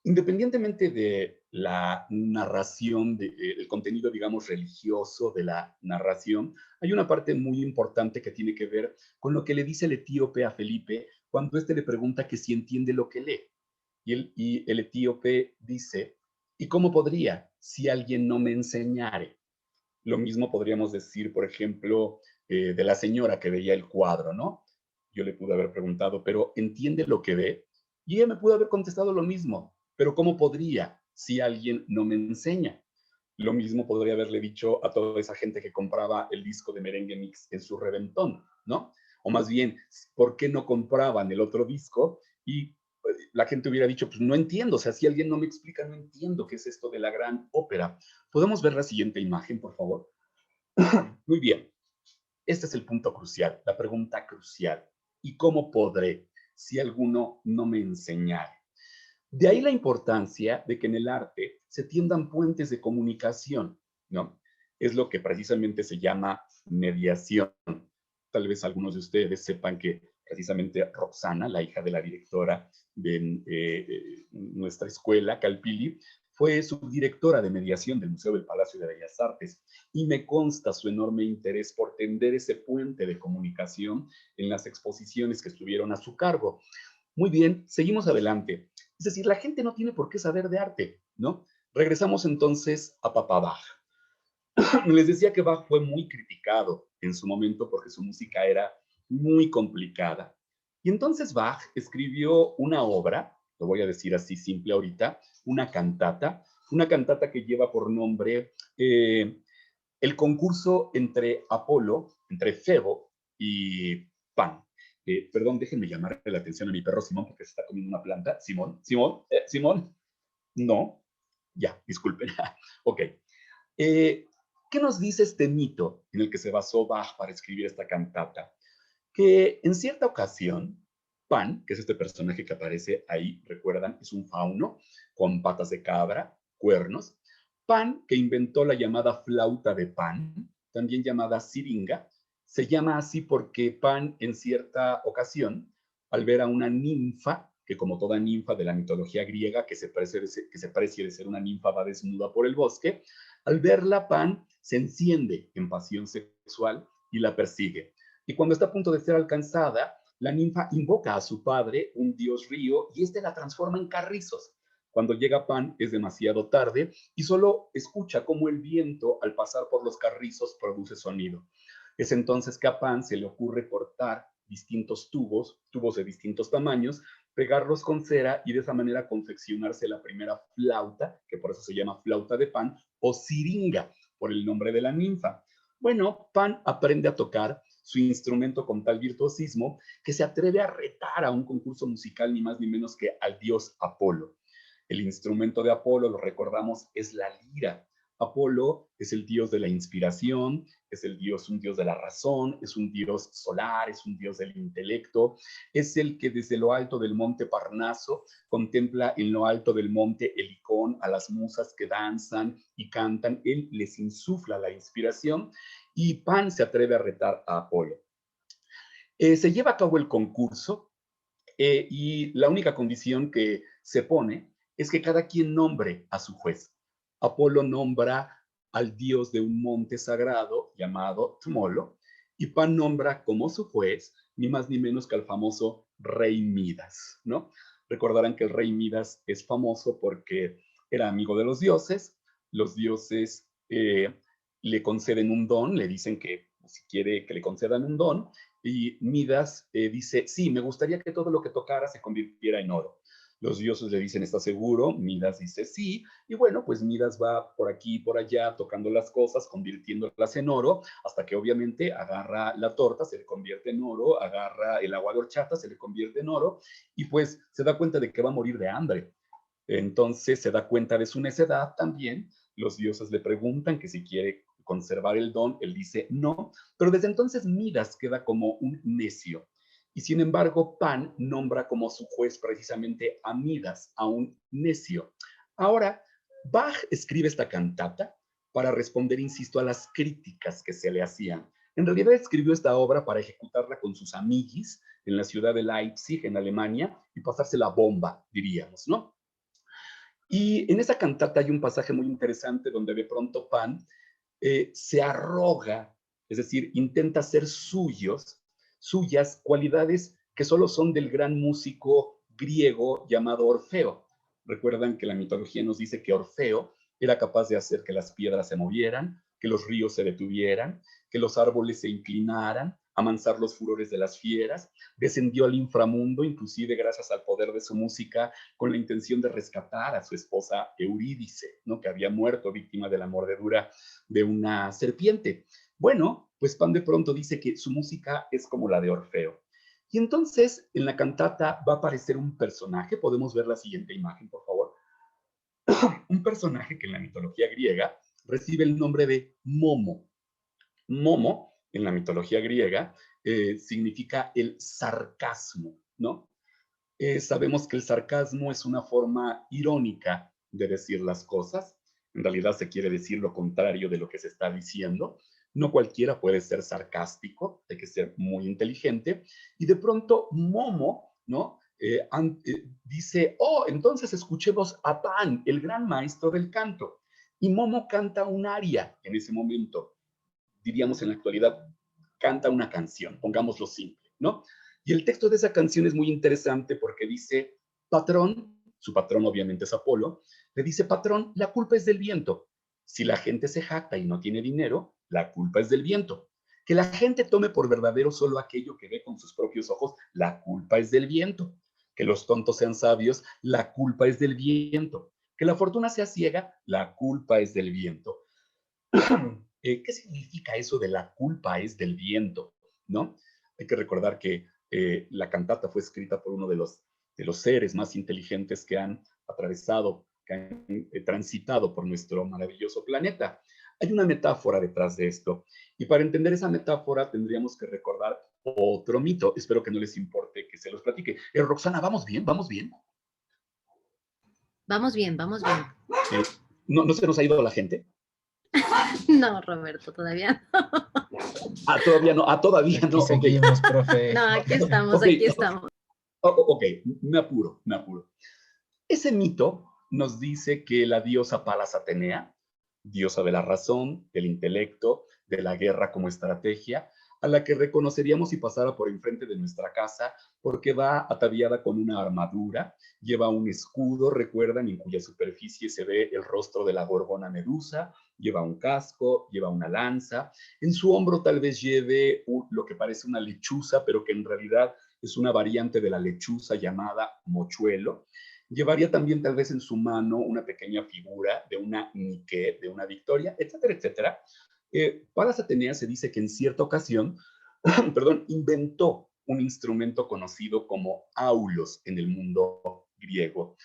A: Independientemente de la narración, del contenido, digamos, religioso de la narración, hay una parte muy importante que tiene que ver con lo que le dice el etíope a Felipe cuando éste le pregunta que si entiende lo que lee. Y el etíope dice, ¿y cómo podría si alguien no me enseñare? Lo mismo podríamos decir, por ejemplo, de la señora que veía el cuadro, ¿no? Yo le pude haber preguntado, ¿pero entiende lo que ve? Y ella me pudo haber contestado lo mismo, pero ¿cómo podría si alguien no me enseña? Lo mismo podría haberle dicho a toda esa gente que compraba el disco de Merengue Mix en su reventón, ¿no? O más bien, ¿por qué no compraban el otro disco? Y la gente hubiera dicho, pues no entiendo, o sea, si alguien no me explica, no entiendo qué es esto de la gran ópera. ¿Podemos ver la siguiente imagen, por favor? Muy bien, este es el punto crucial, la pregunta crucial. ¿Y cómo podré si alguno no me enseñare? De ahí la importancia de que en el arte se tiendan puentes de comunicación, ¿no? Es lo que precisamente se llama mediación. Tal vez algunos de ustedes sepan que precisamente Roxana, la hija de la directora de nuestra escuela, Calpili, fue subdirectora de mediación del Museo del Palacio de Bellas Artes y me consta su enorme interés por tender ese puente de comunicación en las exposiciones que estuvieron a su cargo. Muy bien, seguimos adelante. Es decir, la gente no tiene por qué saber de arte, ¿no? Regresamos entonces a Papá Bach. Les decía que Bach fue muy criticado en su momento porque su música era muy complicada. Y entonces Bach escribió una obra lo voy a decir así simple ahorita, una cantata que lleva por nombre el concurso entre Apolo, entre Febo y Pan. Perdón, déjenme llamarle la atención a mi perro Simón porque se está comiendo una planta. Simón, Simón, Simón, no, ya, disculpen. Ok. ¿Qué nos dice este mito en el que se basó Bach para escribir esta cantata? Que en cierta ocasión, Pan, que es este personaje que aparece ahí, recuerdan, es un fauno con patas de cabra, cuernos. Pan, que inventó la llamada flauta de Pan, también llamada siringa, se llama así porque Pan en cierta ocasión, al ver a una ninfa, que como toda ninfa de la mitología griega, que se precie de ser una ninfa va desnuda por el bosque, al verla Pan se enciende en pasión sexual y la persigue. Y cuando está a punto de ser alcanzada, la ninfa invoca a su padre, un dios río, y este la transforma en carrizos. Cuando llega Pan es demasiado tarde y solo escucha cómo el viento al pasar por los carrizos produce sonido. Es entonces que a Pan se le ocurre cortar distintos tubos de distintos tamaños, pegarlos con cera y de esa manera confeccionarse la primera flauta, que por eso se llama flauta de Pan, o siringa, por el nombre de la ninfa. Bueno, Pan aprende a tocar su instrumento con tal virtuosismo que se atreve a retar a un concurso musical ni más ni menos que al dios Apolo. El instrumento de Apolo, lo recordamos, es la lira. Apolo es el dios de la inspiración, es un dios de la razón, es un dios solar, es un dios del intelecto, es el que desde lo alto del monte Parnaso contempla en lo alto del monte Helicón a las musas que danzan y cantan, él les insufla la inspiración y Pan se atreve a retar a Apolo. Se lleva a cabo el concurso y la única condición que se pone es que cada quien nombre a su juez. Apolo nombra al dios de un monte sagrado llamado Tmolo y Pan nombra como su juez ni más ni menos que al famoso rey Midas, ¿no? Recordarán que el rey Midas es famoso porque era amigo de los dioses le conceden un don, le dicen que si quiere que le concedan un don, y Midas dice, sí, me gustaría que todo lo que tocara se convirtiera en oro. Los dioses le dicen, ¿estás seguro? Midas dice, sí. Y bueno, pues Midas va por aquí y por allá tocando las cosas, convirtiéndolas en oro, hasta que obviamente agarra la torta, se le convierte en oro, agarra el agua de horchata, se le convierte en oro, y pues se da cuenta de que va a morir de hambre. Entonces se da cuenta de su necedad también. Los dioses le preguntan que si quiere conservar el don, él dice no, pero desde entonces Midas queda como un necio. Y sin embargo, Pan nombra como su juez precisamente a Midas, a un necio. Ahora, Bach escribe esta cantata para responder, insisto, a las críticas que se le hacían. En realidad escribió esta obra para ejecutarla con sus amiguis en la ciudad de Leipzig, en Alemania, y pasarse la bomba, diríamos, ¿no? Y en esa cantata hay un pasaje muy interesante donde de pronto Pan se arroga, es decir, intenta hacer suyas cualidades que solo son del gran músico griego llamado Orfeo. Recuerdan que la mitología nos dice que Orfeo era capaz de hacer que las piedras se movieran, que los ríos se detuvieran, que los árboles se inclinaran, amansar los furores de las fieras, descendió al inframundo, inclusive gracias al poder de su música, con la intención de rescatar a su esposa Eurídice, ¿no? Que había muerto víctima de la mordedura de una serpiente. Bueno, pues Pan de pronto dice que su música es como la de Orfeo. Y entonces en la cantata va a aparecer un personaje, podemos ver la siguiente imagen, por favor. Un personaje que en la mitología griega recibe el nombre de Momo. Momo, en la mitología griega, significa el sarcasmo, ¿no? Sabemos que el sarcasmo es una forma irónica de decir las cosas. En realidad se quiere decir lo contrario de lo que se está diciendo. No cualquiera puede ser sarcástico, hay que ser muy inteligente. Y de pronto Momo, ¿no? Dice, oh, entonces escuchemos a Pan, el gran maestro del canto. Y Momo canta un aria en ese momento. Diríamos en la actualidad, canta una canción, pongámoslo simple, ¿no? Y el texto de esa canción es muy interesante porque dice, patrón, su patrón obviamente es Apolo, le dice, patrón, la culpa es del viento. Si la gente se jacta y no tiene dinero, la culpa es del viento. Que la gente tome por verdadero solo aquello que ve con sus propios ojos, la culpa es del viento. Que los tontos sean sabios, la culpa es del viento. Que la fortuna sea ciega, la culpa es del viento. ¿Qué significa eso de la culpa es del viento? ¿No? Hay que recordar que la cantata fue escrita por uno de los seres más inteligentes que han atravesado, que han transitado por nuestro maravilloso planeta. Hay una metáfora detrás de esto. Y para entender esa metáfora tendríamos que recordar otro mito. Espero que no les importe que se los platique. Roxana, ¿vamos bien? ¿Vamos bien?
B: Vamos bien, vamos bien.
A: ¿No se nos ha ido la gente?
B: No, Roberto, todavía no.
A: Todavía no. Todavía
C: aquí
A: no.
C: seguimos, profe.
B: No, aquí estamos,
A: okay.
B: Aquí estamos.
A: Ok, me apuro. Ese mito nos dice que la diosa Palas Atenea, diosa de la razón, del intelecto, de la guerra como estrategia, a la que reconoceríamos si pasara por enfrente de nuestra casa, porque va ataviada con una armadura, lleva un escudo, recuerdan, en cuya superficie se ve el rostro de la gorgona Medusa, lleva un casco, lleva una lanza, en su hombro tal vez lleve lo que parece una lechuza, pero que en realidad es una variante de la lechuza llamada mochuelo. Llevaría también tal vez en su mano una pequeña figura de una Nike, de una victoria, etcétera, etcétera. Palas Atenea se dice que en cierta ocasión, perdón, inventó un instrumento conocido como aulos en el mundo griego.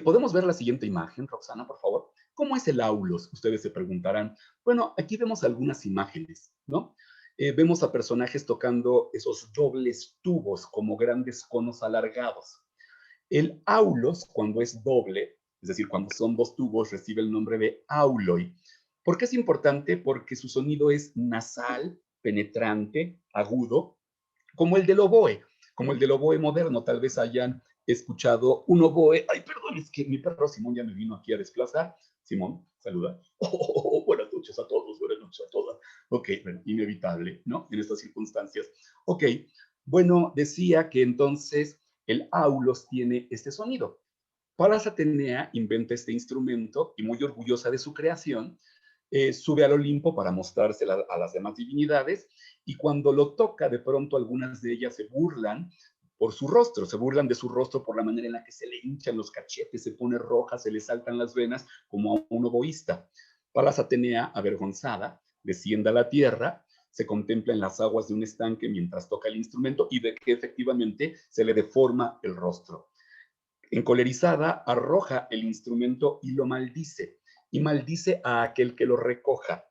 A: ¿Podemos ver la siguiente imagen, Roxana, por favor? ¿Cómo es el aulos? Ustedes se preguntarán. Bueno, aquí vemos algunas imágenes, ¿no? Vemos a personajes tocando esos dobles tubos como grandes conos alargados. El aulos, cuando es doble, es decir, cuando son dos tubos, recibe el nombre de auloi. ¿Por qué es importante? Porque su sonido es nasal, penetrante, agudo, como el del oboe moderno. Tal vez hayan escuchado un oboe. Ay, perdón, es que mi perro Simón ya me vino aquí a desplazar. Simón, saluda. Buenas noches a todos, buenas noches a todas. Ok, bueno, inevitable, ¿no? En estas circunstancias. Ok, bueno, decía que entonces el aulos tiene este sonido. Palas Atenea inventa este instrumento y muy orgullosa de su creación, sube al Olimpo para mostrársela a las demás divinidades y cuando lo toca, de pronto algunas de ellas se burlan por su rostro, se burlan de su rostro por la manera en la que se le hinchan los cachetes, se pone roja, se le saltan las venas como a un oboísta. Palas Atenea, avergonzada, desciende a la tierra, se contempla en las aguas de un estanque mientras toca el instrumento y ve que efectivamente se le deforma el rostro. Encolerizada, arroja el instrumento y lo maldice, y maldice a aquel que lo recoja.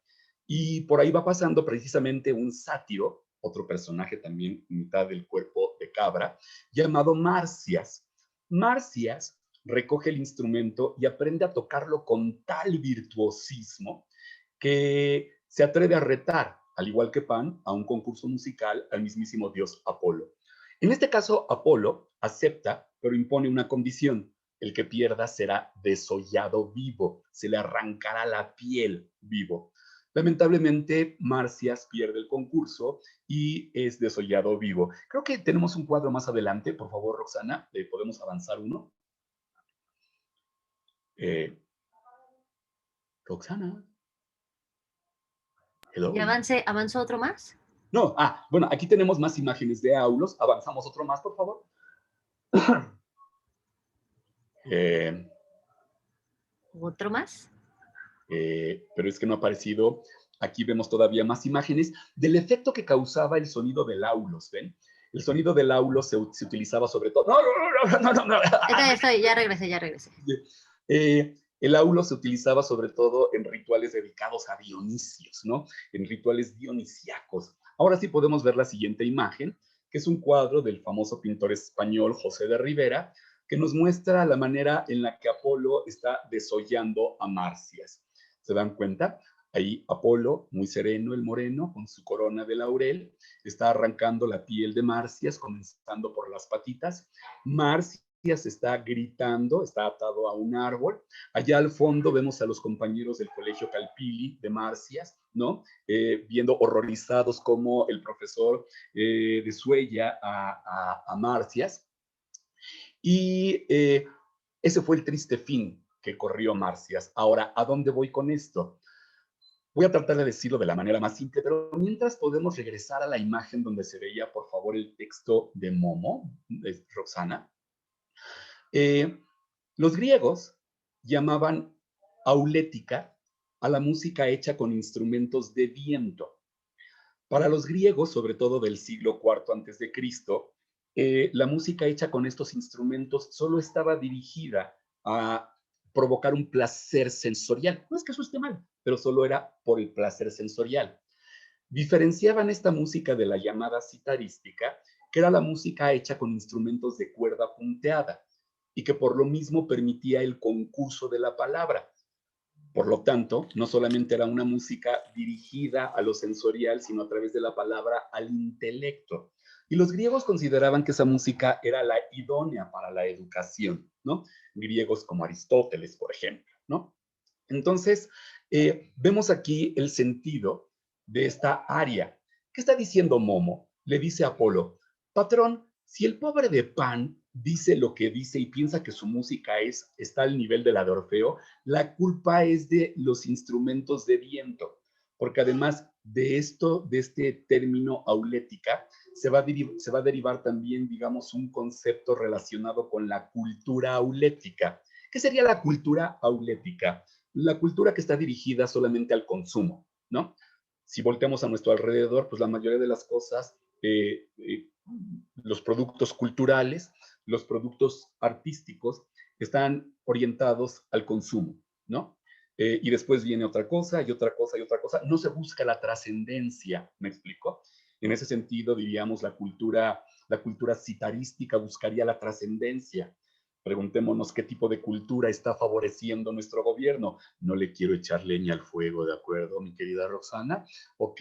A: Y por ahí va pasando precisamente un sátiro, otro personaje también mitad del cuerpo de cabra, llamado Marcias. Marcias recoge el instrumento y aprende a tocarlo con tal virtuosismo que se atreve a retar, al igual que Pan, a un concurso musical al mismísimo dios Apolo. En este caso, Apolo acepta, pero impone una condición. El que pierda será desollado vivo, se le arrancará la piel vivo. Lamentablemente, Marcias pierde el concurso y es desollado vivo. Creo que tenemos un cuadro más adelante. Por favor, Roxana, ¿podemos avanzar uno? Roxana.
B: Hello. ¿Ya avanzó otro más?
A: No, bueno, aquí tenemos más imágenes de aulos. Avanzamos otro más, por favor.
B: ¿Otro más?
A: Pero es que no ha aparecido. Aquí vemos todavía más imágenes del efecto que causaba el sonido del aulos, ¿ven? El sonido del aulos se utilizaba sobre todo... No.
B: Ya regresé.
A: El aulo se utilizaba sobre todo en rituales dedicados a Dionisios, ¿no? En rituales dionisíacos. Ahora sí podemos ver la siguiente imagen, que es un cuadro del famoso pintor español José de Rivera, que nos muestra la manera en la que Apolo está desollando a Marcias. ¿Se dan cuenta? Ahí Apolo, muy sereno, el moreno, con su corona de laurel, está arrancando la piel de Marcias, comenzando por las patitas. Marcias está gritando, está atado a un árbol. Allá al fondo vemos a los compañeros del colegio Calpili de Marcias, ¿no? Viendo horrorizados como el profesor desuella a Marcias. Y ese fue el triste fin que corrió Marcias. Ahora, ¿a dónde voy con esto? Voy a tratar de decirlo de la manera más simple, pero mientras podemos regresar a la imagen donde se veía, por favor, el texto de Momo, de Roxana. Eh, los griegos llamaban aulética a la música hecha con instrumentos de viento. Para los griegos, sobre todo del siglo IV antes de Cristo, la música hecha con estos instrumentos solo estaba dirigida a provocar un placer sensorial. No es que eso esté mal, pero solo era por el placer sensorial. Diferenciaban esta música de la llamada citarística, que era la música hecha con instrumentos de cuerda punteada y que por lo mismo permitía el concurso de la palabra. Por lo tanto, no solamente era una música dirigida a lo sensorial, sino a través de la palabra al intelecto. Y los griegos consideraban que esa música era la idónea para la educación, ¿no? Griegos como Aristóteles, por ejemplo, ¿no? Entonces, vemos aquí el sentido de esta aria. ¿Qué está diciendo Momo? Le dice a Apolo, patrón, si el pobre de Pan dice lo que dice y piensa que su música está al nivel de la de Orfeo, la culpa es de los instrumentos de viento, porque además de esto, de este término aulética, se va a derivar también, digamos, un concepto relacionado con la cultura aulética. ¿Qué sería la cultura aulética? La cultura que está dirigida solamente al consumo, ¿no? Si volteamos a nuestro alrededor, pues la mayoría de las cosas, los productos culturales, los productos artísticos, están orientados al consumo, ¿no? Y después viene otra cosa y otra cosa y otra cosa. No se busca la trascendencia, ¿me explico? En ese sentido, diríamos, la cultura citarística buscaría la trascendencia. Preguntémonos qué tipo de cultura está favoreciendo nuestro gobierno. No le quiero echar leña al fuego, ¿de acuerdo, mi querida Roxana? Ok,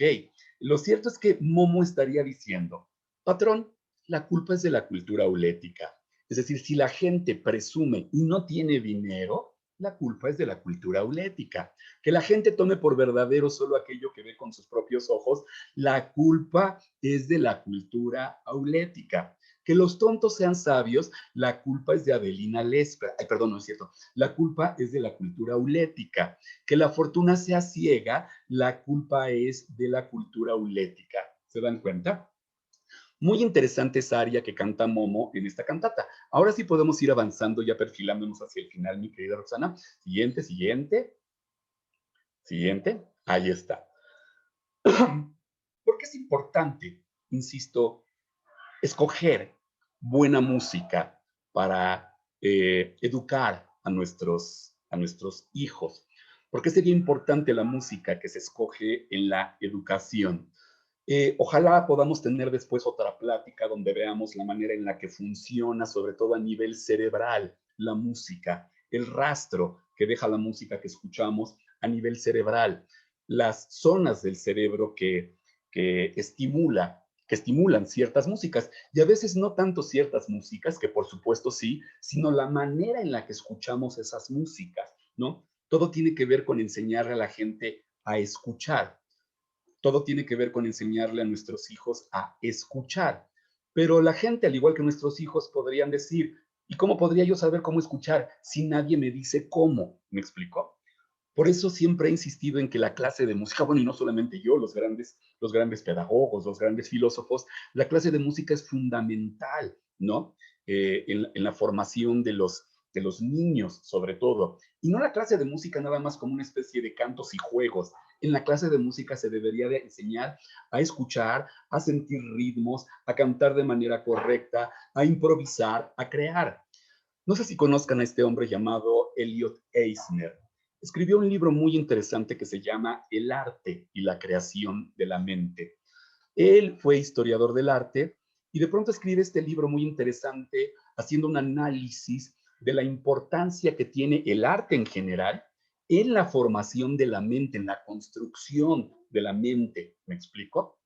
A: lo cierto es que Momo estaría diciendo, patrón, la culpa es de la cultura aulética. Es decir, si la gente presume y no tiene dinero, la culpa es de la cultura aulética. Que la gente tome por verdadero solo aquello que ve con sus propios ojos, la culpa es de la cultura aulética. Que los tontos sean sabios, la culpa es de Adelina Lesper. Ay, perdón, no es cierto. La culpa es de la cultura aulética. Que la fortuna sea ciega, la culpa es de la cultura aulética. ¿Se dan cuenta? Muy interesante esa aria que canta Momo en esta cantata. Ahora sí podemos ir avanzando, ya perfilándonos hacia el final, mi querida Roxana. Siguiente, siguiente, siguiente. Ahí está. ¿Por qué es importante, insisto, escoger buena música para educar a nuestros hijos? ¿Por qué sería importante la música que se escoge en la educación? Ojalá podamos tener después otra plática donde veamos la manera en la que funciona, sobre todo a nivel cerebral, la música, el rastro que deja la música que escuchamos a nivel cerebral, las zonas del cerebro que estimulan ciertas músicas y a veces no tanto ciertas músicas, que por supuesto sí, sino la manera en la que escuchamos esas músicas, ¿no? Todo tiene que ver con enseñarle a la gente a escuchar. Todo tiene que ver con enseñarle a nuestros hijos a escuchar. Pero la gente, al igual que nuestros hijos, podrían decir, ¿y cómo podría yo saber cómo escuchar si nadie me dice cómo? ¿Me explico? Por eso siempre he insistido en que la clase de música, bueno, y no solamente yo, los grandes pedagogos, los grandes filósofos, la clase de música es fundamental, ¿no? En la formación de los niños, sobre todo. Y no la clase de música nada más como una especie de cantos y juegos. En la clase de música se debería de enseñar a escuchar, a sentir ritmos, a cantar de manera correcta, a improvisar, a crear. No sé si conozcan a este hombre llamado Elliot Eisner. Escribió un libro muy interesante que se llama El arte y la creación de la mente. Él fue historiador del arte y de pronto escribe este libro muy interesante haciendo un análisis de la importancia que tiene el arte en general en la formación de la mente, en la construcción de la mente. ¿Me explico?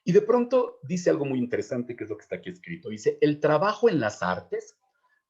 A: Y de pronto dice algo muy interesante que es lo que está aquí escrito. Dice, el trabajo en las artes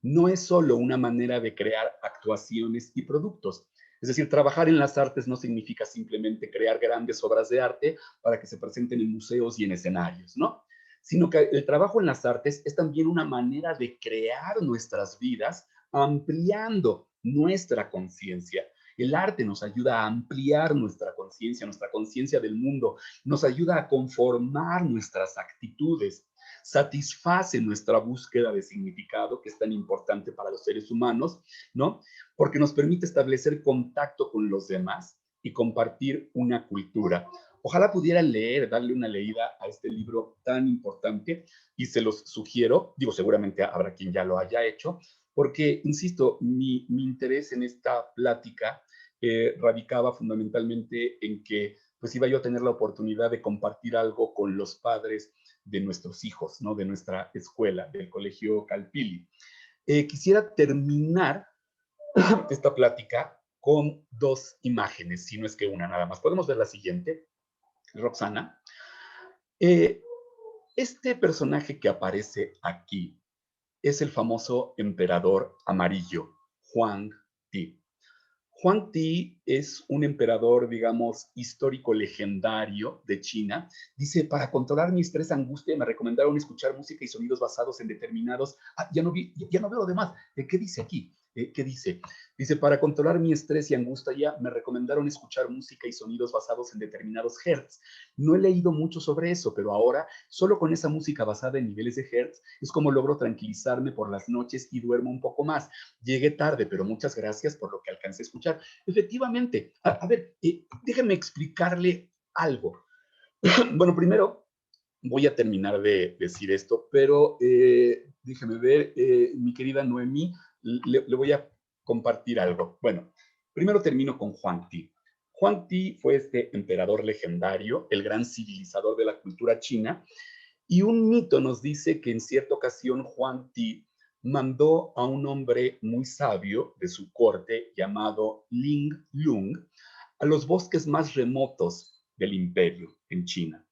A: no es solo una manera de crear actuaciones y productos. Es decir, trabajar en las artes no significa simplemente crear grandes obras de arte para que se presenten en museos y en escenarios, ¿no? Sino que el trabajo en las artes es también una manera de crear nuestras vidas ampliando nuestra conciencia. El arte nos ayuda a ampliar nuestra conciencia del mundo, nos ayuda a conformar nuestras actitudes. satisface nuestra búsqueda de significado, que es tan importante para los seres humanos, ¿no? Porque nos permite establecer contacto con los demás y compartir una cultura. Ojalá pudieran leer, darle una leída a este libro tan importante y se los sugiero, digo, seguramente habrá quien ya lo haya hecho, porque, insisto, mi interés en esta plática radicaba fundamentalmente en que pues iba yo a tener la oportunidad de compartir algo con los padres de nuestros hijos, ¿no? De nuestra escuela, del Colegio Calpilli. Quisiera terminar esta plática con dos imágenes, si no es que una nada más. Podemos ver la siguiente, Roxana. Eh, este personaje que aparece aquí es el famoso emperador amarillo, Huang Ti. Huang Ti es un emperador, digamos, histórico legendario de China. Dice, para controlar mi estrés, angustia, me recomendaron escuchar música y sonidos basados en determinados... ya no veo lo demás. ¿Qué dice aquí? ¿Qué dice? Dice, para controlar mi estrés y angustia, me recomendaron escuchar música y sonidos basados en determinados hertz. No he leído mucho sobre eso, pero ahora, solo con esa música basada en niveles de hertz, es como logro tranquilizarme por las noches y duermo un poco más. Llegué tarde, pero muchas gracias por lo que alcancé a escuchar. Efectivamente, a ver, déjenme explicarle algo. Bueno, primero voy a terminar de decir esto, pero déjeme ver, mi querida Noemí, le voy a compartir algo. Bueno, primero termino con Huang Ti. Huang Ti fue este emperador legendario, el gran civilizador de la cultura china, y un mito nos dice que en cierta ocasión Huang Ti mandó a un hombre muy sabio de su corte llamado Ling Lung a los bosques más remotos del imperio en China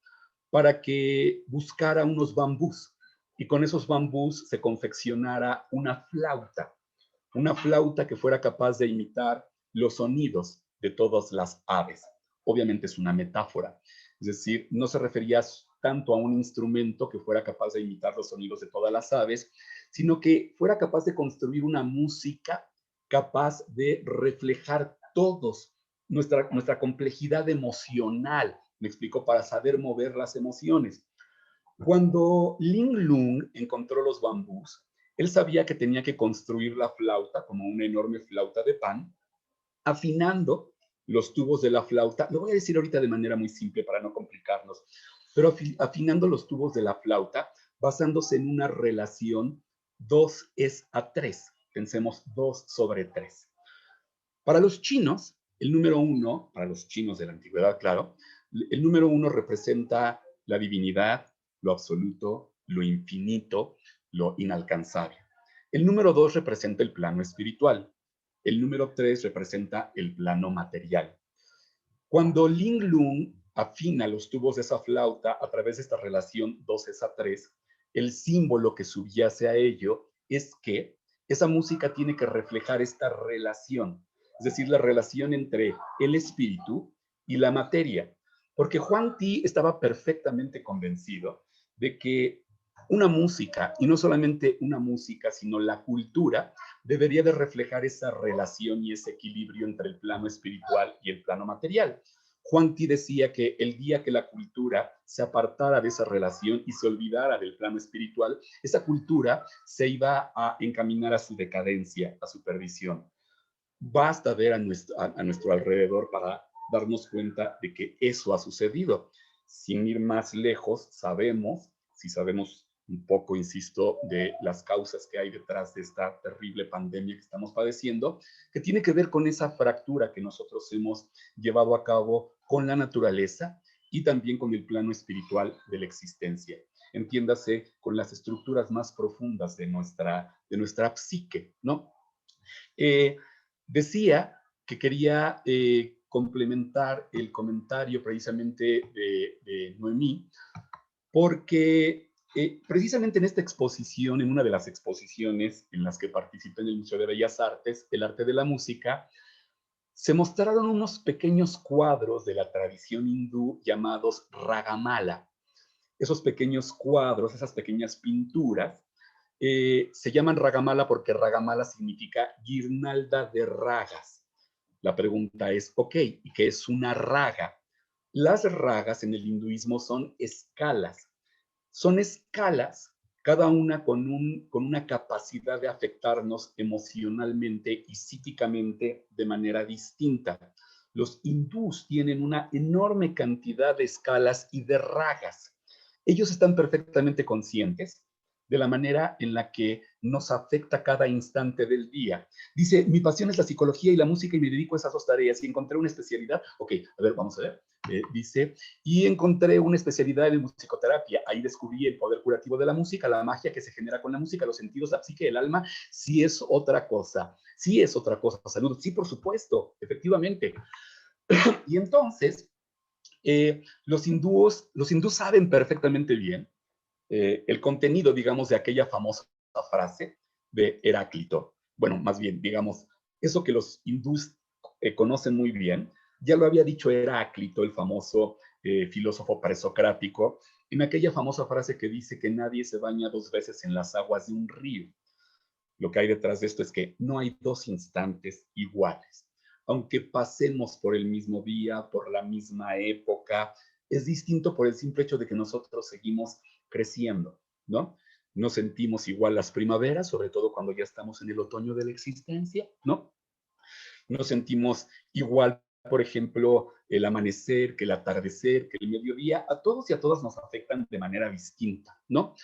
A: para que buscara unos bambús y con esos bambús se confeccionara una flauta que fuera capaz de imitar los sonidos de todas las aves. Obviamente es una metáfora, es decir, no se refería tanto a un instrumento que fuera capaz de imitar los sonidos de todas las aves, sino que fuera capaz de construir una música capaz de reflejar todos nuestra complejidad emocional, me explico, para saber mover las emociones. Cuando Ling Lung encontró los bambús, él sabía que tenía que construir la flauta como una enorme flauta de pan, afinando los tubos de la flauta. Lo voy a decir ahorita de manera muy simple para no complicarnos, pero afinando los tubos de la flauta basándose en una relación 2 es a 3. Pensemos 2 sobre 3. Para los chinos, el número 1, para los chinos de la antigüedad, claro, el número 1 representa la divinidad, lo absoluto, lo infinito, lo inalcanzable. El número 2 representa el plano espiritual. El número 3 representa el plano material. Cuando Ling Lung afina los tubos de esa flauta a través de esta relación 2 es a 3, el símbolo que subyace a ello es que esa música tiene que reflejar esta relación, es decir, la relación entre el espíritu y la materia. Porque Huang Ti estaba perfectamente convencido de que una música, y no solamente una música, sino la cultura, debería de reflejar esa relación y ese equilibrio entre el plano espiritual y el plano material. Huang Ti decía que el día que la cultura se apartara de esa relación y se olvidara del plano espiritual, esa cultura se iba a encaminar a su decadencia, a su perdición. Basta ver a nuestro alrededor para darnos cuenta de que eso ha sucedido. Sin ir más lejos, si sabemos un poco, insisto, de las causas que hay detrás de esta terrible pandemia que estamos padeciendo, que tiene que ver con esa fractura que nosotros hemos llevado a cabo con la naturaleza y también con el plano espiritual de la existencia. Entiéndase, con las estructuras más profundas de nuestra psique, ¿no? Eh, Decía que quería complementar el comentario precisamente de Noemí, porque precisamente en esta exposición, en una de las exposiciones en las que participé en el Museo de Bellas Artes, el arte de la música, se mostraron unos pequeños cuadros de la tradición hindú llamados ragamala. Esos pequeños cuadros, esas pequeñas pinturas, se llaman ragamala porque ragamala significa guirnalda de ragas. La pregunta es, ok, ¿y qué es una raga? Las ragas en el hinduismo son escalas. Son escalas, cada una con una capacidad de afectarnos emocionalmente y psíquicamente de manera distinta. Los hindús tienen una enorme cantidad de escalas y de ragas. Ellos están perfectamente conscientes de la manera en la que nos afecta cada instante del día. Dice, mi pasión es la psicología y la música y me dedico a esas dos tareas y encontré una especialidad. Ok, a ver, vamos a ver. Dice, y encontré una especialidad en musicoterapia. Ahí descubrí el poder curativo de la música, la magia que se genera con la música, los sentidos, la psique, el alma. Sí es otra cosa. Sí es otra cosa. Salud. Sí, por supuesto, efectivamente. Y entonces, los hindús saben perfectamente bien el contenido, digamos, de aquella famosa frase de Heráclito. Bueno, más bien, digamos, eso que los hindús conocen muy bien, ya lo había dicho Heráclito, el famoso filósofo presocrático, en aquella famosa frase que dice que nadie se baña dos veces en las aguas de un río. Lo que hay detrás de esto es que no hay dos instantes iguales. Aunque pasemos por el mismo día, por la misma época, es distinto por el simple hecho de que nosotros seguimos creciendo, ¿no? No sentimos igual las primaveras, sobre todo cuando ya estamos en el otoño de la existencia, ¿no? No sentimos igual, por ejemplo, el amanecer, que el atardecer, que el mediodía. A todos y a todas nos afectan de manera distinta, ¿no?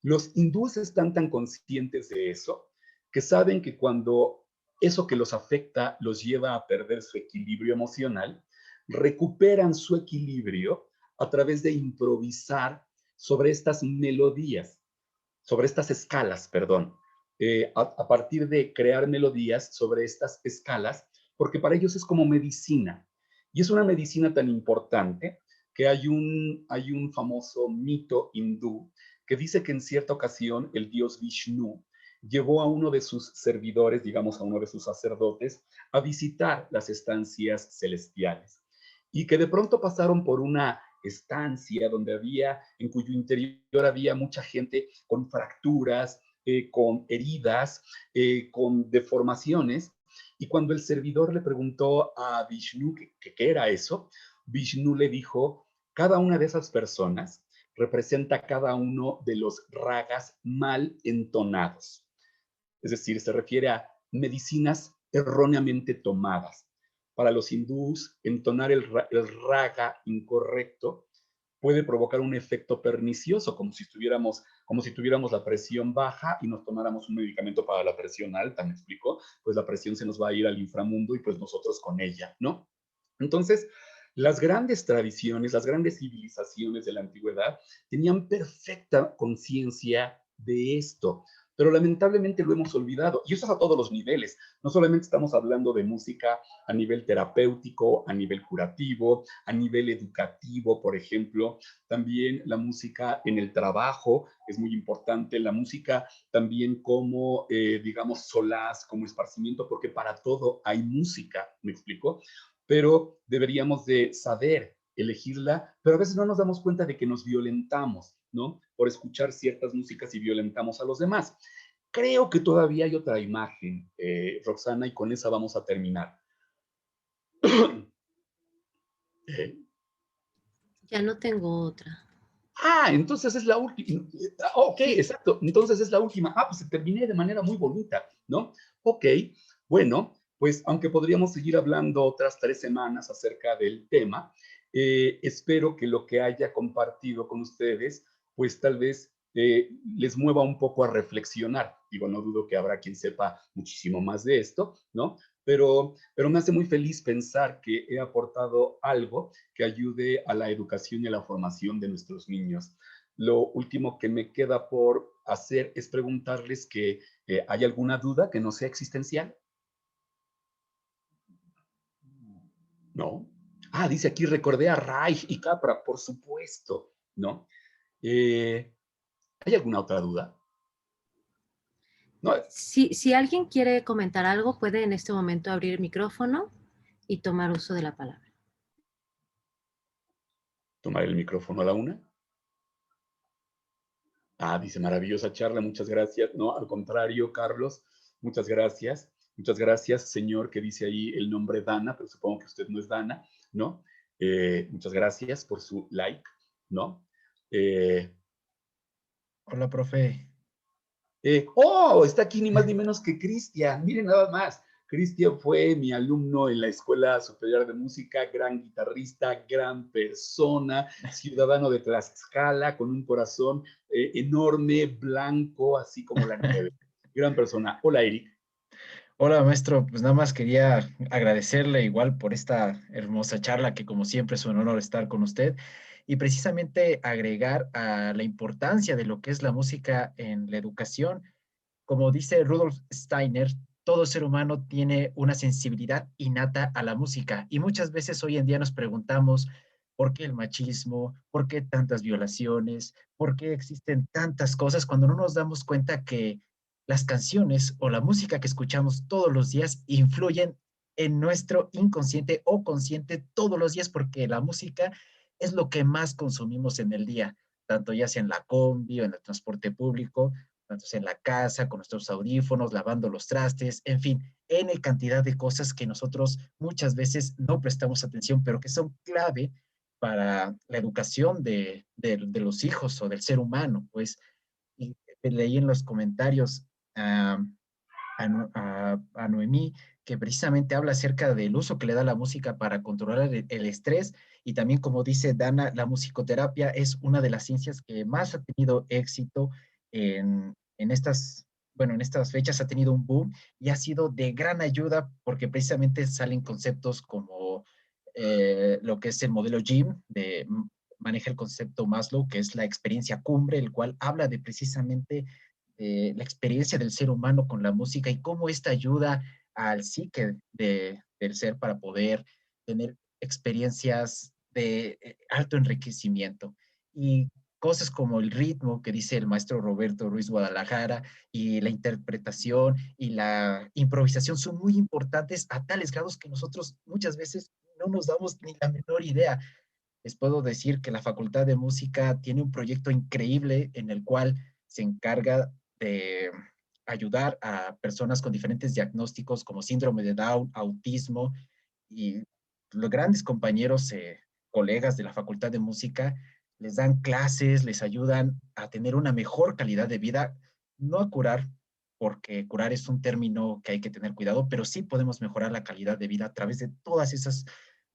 A: Los hindúes están tan conscientes de eso que saben que cuando eso que los afecta los lleva a perder su equilibrio emocional, recuperan su equilibrio a través de improvisar sobre estas melodías, sobre estas escalas, perdón, a partir de crear melodías sobre estas escalas, porque para ellos es como medicina. Y es una medicina tan importante que hay un famoso mito hindú que dice que en cierta ocasión el dios Vishnu llevó a uno de sus servidores, digamos a uno de sus sacerdotes, a visitar las estancias celestiales. Y que de pronto pasaron por una estancia donde en cuyo interior había mucha gente con fracturas, con heridas, con deformaciones. Y cuando el servidor le preguntó a Vishnu qué era eso, Vishnu le dijo, cada una de esas personas representa cada uno de los ragas mal entonados. Es decir, se refiere a medicinas erróneamente tomadas. Para los hindús, entonar el raga incorrecto puede provocar un efecto pernicioso, como si tuviéramos la presión baja y nos tomáramos un medicamento para la presión alta, ¿me explico? Pues la presión se nos va a ir al inframundo y pues nosotros con ella, ¿no? Entonces, las grandes tradiciones, las grandes civilizaciones de la antigüedad tenían perfecta conciencia de esto, pero lamentablemente lo hemos olvidado. Y eso es a todos los niveles. No solamente estamos hablando de música a nivel terapéutico, a nivel curativo, a nivel educativo, por ejemplo, también la música en el trabajo es muy importante, la música también como, digamos, solaz, como esparcimiento, porque para todo hay música, ¿me explico? Pero deberíamos de saber elegirla, pero a veces no nos damos cuenta de que nos violentamos, ¿no? Por escuchar ciertas músicas y violentamos a los demás. Creo que todavía hay otra imagen, Roxana, y con esa vamos a terminar. eh,
B: Ya no tengo otra.
A: entonces es la última. Ok,
B: Sí,
A: exacto. Entonces es la última. Pues terminé de manera muy bonita, ¿no? Ok, bueno, pues aunque podríamos seguir hablando otras 3 semanas acerca del tema, espero que lo que haya compartido con ustedes, pues tal vez les mueva un poco a reflexionar. Digo, no dudo que habrá quien sepa muchísimo más de esto, ¿no? Pero me hace muy feliz pensar que he aportado algo que ayude a la educación y a la formación de nuestros niños. Lo último que me queda por hacer es preguntarles que ¿hay alguna duda que no sea existencial? ¿No? Dice aquí, recordé a Reich y Capra, por supuesto, ¿no? Eh, ¿Hay alguna otra duda? No,
B: si alguien quiere comentar algo, puede en este momento abrir el micrófono y tomar uso de la palabra.
A: tomar el micrófono a la una. Dice, maravillosa charla, muchas gracias. No, al contrario, Carlos, muchas gracias. Muchas gracias, señor, que dice ahí el nombre Dana, pero supongo que usted no es Dana, ¿no? Muchas gracias por su like, ¿no? Eh,
C: Hola, profe.
A: Está aquí ni más ni menos que Cristian. Miren nada más. Cristian fue mi alumno en la Escuela Superior de Música, gran guitarrista, gran persona, ciudadano de Tlaxcala, con un corazón enorme, blanco, así como la nieve. Gran persona. Hola, Eric.
C: Hola, maestro. Pues nada más quería agradecerle igual por esta hermosa charla que como siempre es un honor estar con usted y precisamente agregar a la importancia de lo que es la música en la educación. Como dice Rudolf Steiner, todo ser humano tiene una sensibilidad innata a la música y muchas veces hoy en día nos preguntamos por qué el machismo, por qué tantas violaciones, por qué existen tantas cosas cuando no nos damos cuenta que las canciones o la música que escuchamos todos los días influyen en nuestro inconsciente o consciente todos los días porque la música es lo que más consumimos en el día, tanto ya sea en la combi o en el transporte público, tanto sea en la casa, con nuestros audífonos, lavando los trastes, en fin, N cantidad de cosas que nosotros muchas veces no prestamos atención, pero que son clave para la educación de los hijos o del ser humano, pues. Y leí en los comentarios a, a Noemí que precisamente habla acerca del uso que le da la música para controlar el estrés y también como dice Dana, la musicoterapia es una de las ciencias que más ha tenido éxito en estas, bueno, en estas fechas ha tenido un boom y ha sido de gran ayuda porque precisamente salen conceptos como lo que es el modelo JIM, maneja el concepto Maslow, que es la experiencia cumbre, el cual habla de precisamente la experiencia del ser humano con la música y cómo esta ayuda al psique del ser para poder tener experiencias de alto enriquecimiento. Y cosas como el ritmo que dice el maestro Roberto Ruiz Guadalajara y la interpretación y la improvisación son muy importantes a tales grados que nosotros muchas veces no nos damos ni la menor idea. Les puedo decir que la Facultad de Música tiene un proyecto increíble en el cual se encarga de ayudar a personas con diferentes diagnósticos como síndrome de Down, autismo y los grandes compañeros, colegas de la Facultad de Música les dan clases, les ayudan a tener una mejor calidad de vida, no a curar, porque curar es un término que hay que tener cuidado, pero sí podemos mejorar la calidad de vida a través de todas esas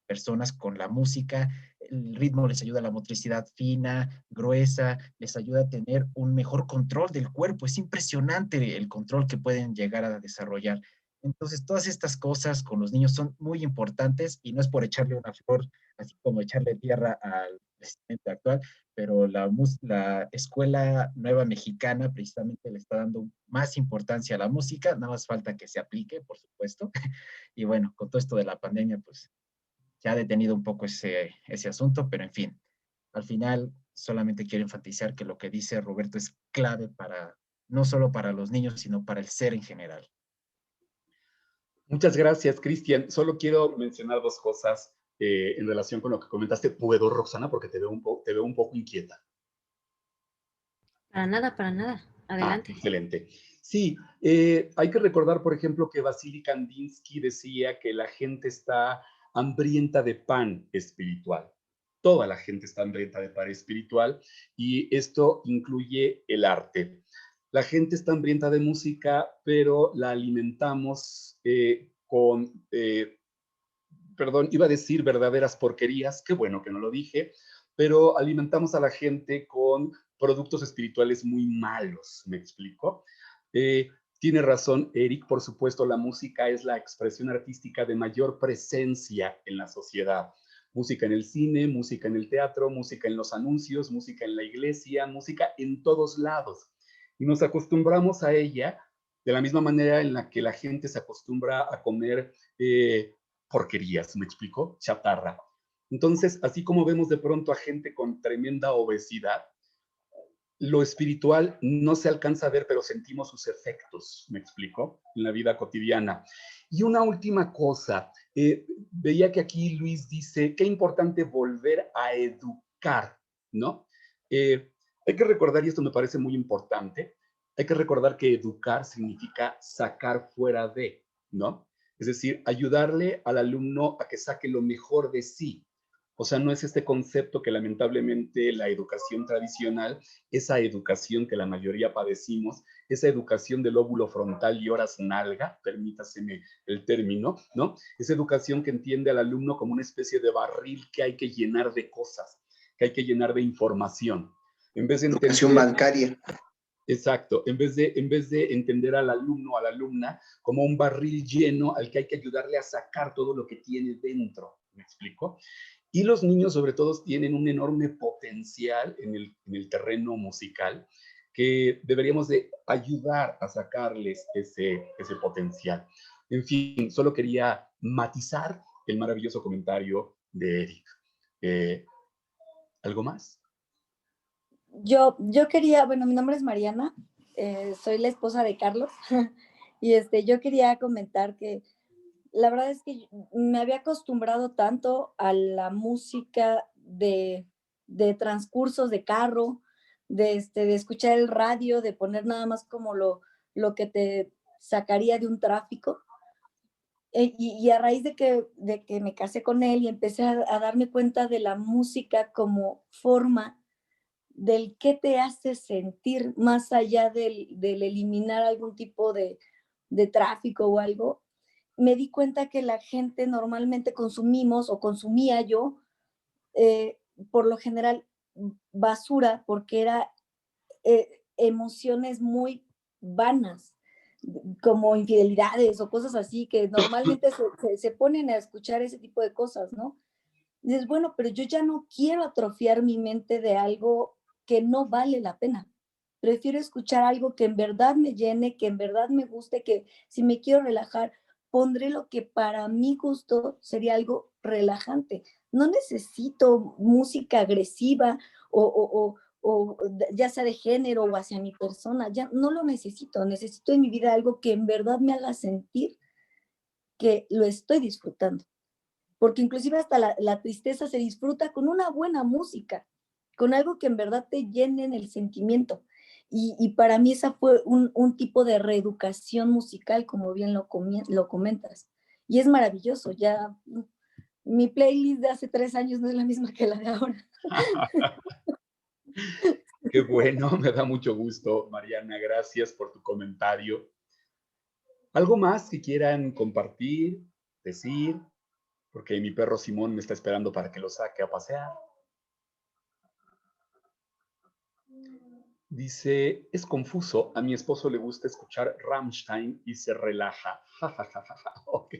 C: personas con la música. El ritmo les ayuda a la motricidad fina, gruesa, les ayuda a tener un mejor control del cuerpo. Es impresionante el control que pueden llegar a desarrollar. Entonces, todas estas cosas con los niños son muy importantes y no es por echarle una flor, así como echarle tierra al presidente actual, pero la Escuela Nueva Mexicana precisamente le está dando más importancia a la música, nada más falta que se aplique, por supuesto. Y bueno, con todo esto de la pandemia, pues se ha detenido un poco ese asunto, pero en fin, al final solamente quiero enfatizar que lo que dice Roberto es clave para, no solo para los niños, sino para el ser en general.
A: Muchas gracias, Cristian. Solo quiero mencionar dos cosas en relación con lo que comentaste. ¿Puedo, Roxana? Porque te veo un poco inquieta.
B: Para nada, para nada. Adelante.
A: Excelente. Sí, hay que recordar, por ejemplo, que Vasily Kandinsky decía que la gente está hambrienta de pan espiritual. Toda la gente está hambrienta de pan espiritual y esto incluye el arte. La gente está hambrienta de música, pero la alimentamos perdón, iba a decir verdaderas porquerías, qué bueno que no lo dije, pero alimentamos a la gente con productos espirituales muy malos, ¿me explico? Eh, Tiene razón Eric, por supuesto, la música es la expresión artística de mayor presencia en la sociedad. Música en el cine, música en el teatro, música en los anuncios, música en la iglesia, música en todos lados. Y nos acostumbramos a ella de la misma manera en la que la gente se acostumbra a comer porquerías, ¿me explico? Chatarra. Entonces, así como vemos de pronto a gente con tremenda obesidad, lo espiritual no se alcanza a ver, pero sentimos sus efectos, ¿me explico? En la vida cotidiana. Y una última cosa, veía que aquí Luis dice, qué importante volver a educar, ¿no? Hay que recordar, y esto me parece muy importante, hay que recordar que educar significa sacar fuera de, ¿no? Es decir, ayudarle al alumno a que saque lo mejor de sí. O sea, no es este concepto que lamentablemente la educación tradicional, esa educación que la mayoría padecimos, esa educación del óvulo frontal y horas nalga, permítaseme el término, ¿no? Esa educación que entiende al alumno como una especie de barril que hay que llenar de cosas, que hay que llenar de información. En vez de entender,
D: educación bancaria.
A: Exacto, en vez de entender al alumno o a la alumna como un barril lleno al que hay que ayudarle a sacar todo lo que tiene dentro. ¿Me explico? Y los niños, sobre todo, tienen un enorme potencial en el terreno musical que deberíamos de ayudar a sacarles ese potencial. En fin, solo quería matizar el maravilloso comentario de Eric. ¿Algo más?
E: Yo quería, bueno, mi nombre es Mariana, soy la esposa de Carlos, y yo quería comentar que la verdad es que me había acostumbrado tanto a la música de transcursos de carro, de escuchar el radio, de poner nada más como lo que te sacaría de un tráfico. Y a raíz de que me casé con él y empecé a darme cuenta de la música como forma del qué te hace sentir más allá del eliminar algún tipo de tráfico o algo, me di cuenta que la gente normalmente consumimos o consumía yo, por lo general, basura, porque era emociones muy vanas, como infidelidades o cosas así, que normalmente se ponen a escuchar ese tipo de cosas, ¿no? Y dices, bueno, pero yo ya no quiero atrofiar mi mente de algo que no vale la pena. Prefiero escuchar algo que en verdad me llene, que en verdad me guste, que si me quiero relajar, pondré lo que para mi gusto sería algo relajante. No necesito música agresiva o ya sea de género o hacia mi persona, ya no lo necesito. Necesito en mi vida algo que en verdad me haga sentir que lo estoy disfrutando. Porque inclusive hasta la tristeza se disfruta con una buena música, con algo que en verdad te llene en el sentimiento. Y para mí esa fue un tipo de reeducación musical, como bien lo comentas. Y es maravilloso, ya mi playlist de hace 3 años no es la misma que la de ahora.
A: Qué bueno, me da mucho gusto, Mariana. Gracias por tu comentario. ¿Algo más que quieran compartir, decir? Porque mi perro Simón me está esperando para que lo saque a pasear. Dice, es confuso, a mi esposo le gusta escuchar Rammstein y se relaja. Ok.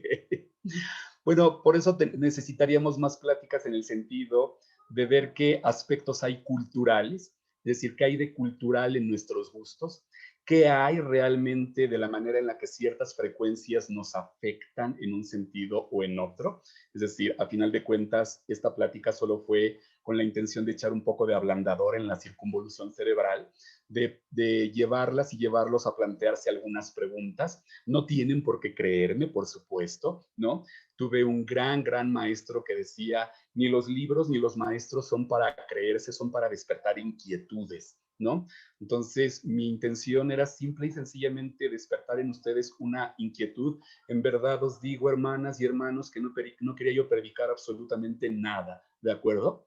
A: Bueno, por eso necesitaríamos más pláticas en el sentido de ver qué aspectos hay culturales, es decir, qué hay de cultural en nuestros gustos, qué hay realmente de la manera en la que ciertas frecuencias nos afectan en un sentido o en otro. Es decir, a final de cuentas, esta plática solo fue con la intención de echar un poco de ablandador en la circunvolución cerebral, de llevarlas y llevarlos a plantearse algunas preguntas. No tienen por qué creerme, por supuesto, ¿no? Tuve un gran maestro que decía, ni los libros ni los maestros son para creerse, son para despertar inquietudes, ¿no? Entonces, mi intención era simple y sencillamente despertar en ustedes una inquietud. En verdad os digo, hermanas y hermanos, que no quería yo predicar absolutamente nada, ¿de acuerdo?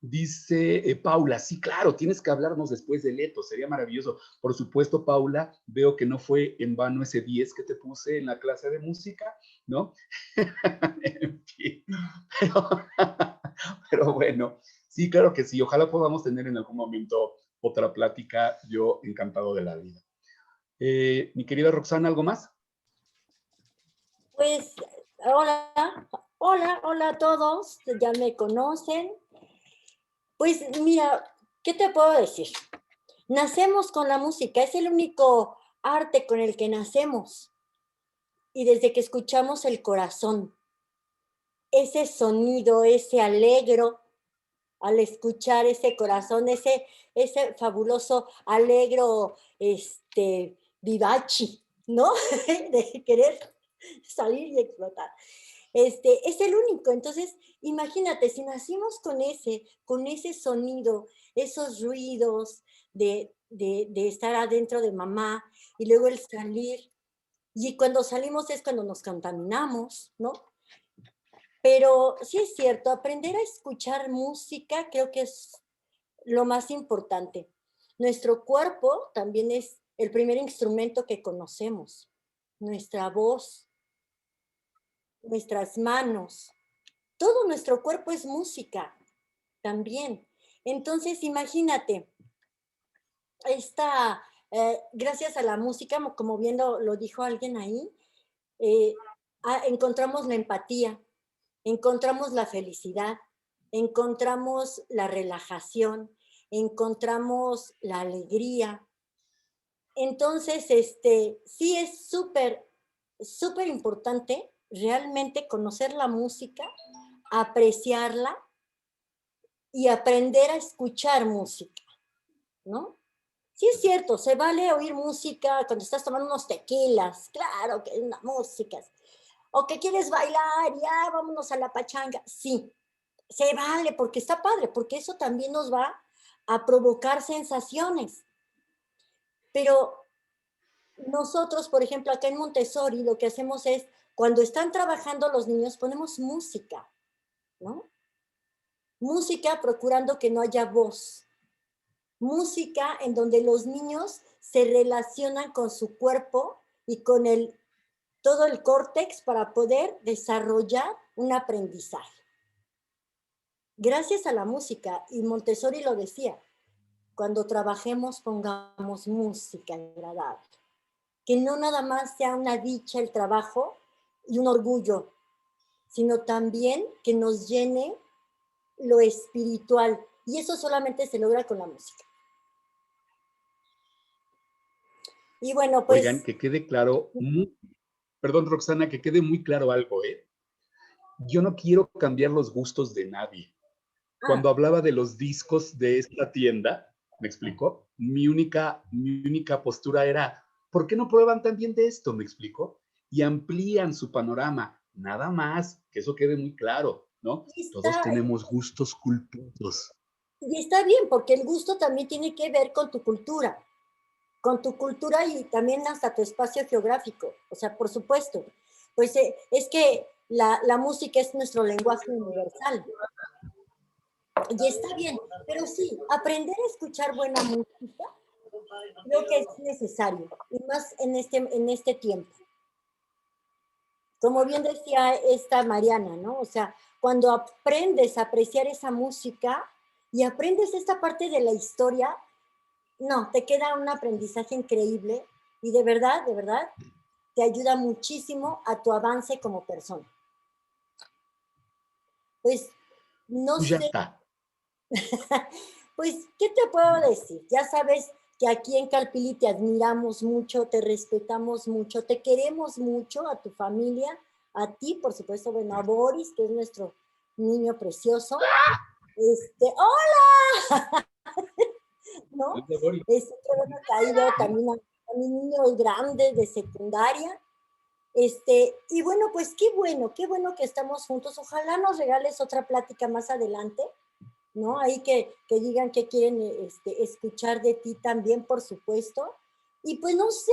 A: Dice Paula, sí, claro, tienes que hablarnos después de Leto, sería maravilloso. Por supuesto, Paula, veo que no fue en vano ese 10 que te puse en la clase de música, ¿no? En fin, pero bueno, sí, claro que sí, ojalá podamos tener en algún momento otra plática, yo encantado de la vida. Mi querida Roxana, ¿algo más?
F: Pues, hola a todos, ya me conocen. Pues mira, ¿qué te puedo decir? Nacemos con la música, es el único arte con el que nacemos. Y desde que escuchamos el corazón, ese sonido, ese alegro, al escuchar ese corazón, ese fabuloso alegro, vivaci, ¿no? De querer salir y explotar. Es el único. Entonces, imagínate, si nacimos con ese sonido, esos ruidos de estar adentro de mamá y luego el salir, y cuando salimos es cuando nos contaminamos, ¿no? Pero sí es cierto, aprender a escuchar música creo que es lo más importante. Nuestro cuerpo también es el primer instrumento que conocemos. Nuestra voz, nuestras manos, todo nuestro cuerpo es música también. Entonces, imagínate, gracias a la música, como bien lo dijo alguien ahí, encontramos la empatía, encontramos la felicidad, encontramos la relajación, encontramos la alegría. Entonces, sí es súper, súper importante realmente conocer la música, apreciarla y aprender a escuchar música, ¿no? Sí es cierto, se vale oír música cuando estás tomando unos tequilas, claro que es una música. O que quieres bailar, ya vámonos a la pachanga. Sí, se vale porque está padre, porque eso también nos va a provocar sensaciones. Pero nosotros, por ejemplo, acá en Montessori, lo que hacemos es, cuando están trabajando los niños, ponemos música, ¿no? Música procurando que no haya voz. Música en donde los niños se relacionan con su cuerpo y con todo el córtex para poder desarrollar un aprendizaje. Gracias a la música, y Montessori lo decía, cuando trabajemos pongamos música agradable. Que no nada más sea una dicha el trabajo y un orgullo, sino también que nos llene lo espiritual. Y eso solamente se logra con la música. Y bueno, pues...
A: Oigan, que quede claro, perdón, Roxana, que quede muy claro algo, ¿eh? Yo no quiero cambiar los gustos de nadie. Cuando hablaba de los discos de esta tienda, ¿me explicó? Mi única postura era, ¿por qué no prueban también de esto? ¿Me explicó? Y amplían su panorama, nada más, que eso quede muy claro, ¿no? Todos tenemos gustos culposos.
F: Y está bien, porque el gusto también tiene que ver con tu cultura y también hasta tu espacio geográfico, o sea, por supuesto. Pues es que la música es nuestro lenguaje universal. Y está bien, pero sí, aprender a escuchar buena música creo que es necesario, y más en este tiempo. Como bien decía esta Mariana, ¿no? O sea, cuando aprendes a apreciar esa música y aprendes esta parte de la historia, no, te queda un aprendizaje increíble y de verdad, te ayuda muchísimo a tu avance como persona. Pues, no
A: Pues ya
F: sé.
A: está.
F: Pues, ¿qué te puedo decir? Ya sabes que aquí en Calpili te admiramos mucho, te respetamos mucho, te queremos mucho, a tu familia, a ti, por supuesto, bueno, a Boris, que es nuestro niño precioso. ¡Hola! ¿No? Que bueno, que ha ido también a mis niños grandes de secundaria. Y bueno, pues qué bueno que estamos juntos. Ojalá nos regales otra plática más adelante, ¿no? Ahí que digan que quieren escuchar de ti también, por supuesto. Y pues no sé,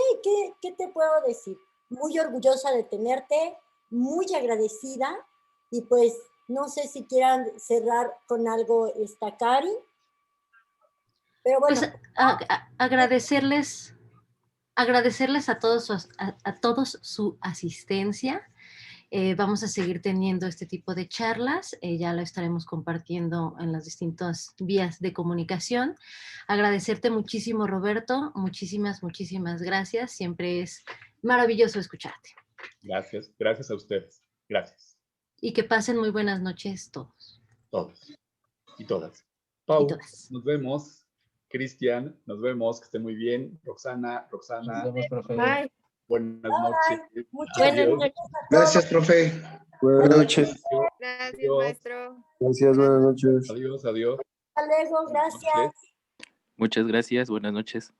F: ¿qué te puedo decir? Muy orgullosa de tenerte, muy agradecida, y pues no sé si quieran cerrar con algo, Cari. Pero bueno.
B: Pues agradecerles a todos su asistencia. Vamos a seguir teniendo este tipo de charlas, ya lo estaremos compartiendo en las distintas vías de comunicación. Agradecerte muchísimo, Roberto, muchísimas gracias, siempre es maravilloso escucharte.
A: Gracias a ustedes, gracias.
B: Y que pasen muy buenas noches todos.
A: Todos y todas. Pau,
B: y todas.
A: Nos vemos. Cristian, nos vemos, que esté muy bien. Roxana.
C: Nos vemos, profe.
F: Bye.
A: Buenas noches.
F: Buenas noches.
D: Gracias, profe. Buenas noches.
G: Gracias, maestro.
D: Gracias, buenas noches.
A: Adiós.
F: Hasta luego, gracias.
H: Muchas gracias, buenas noches.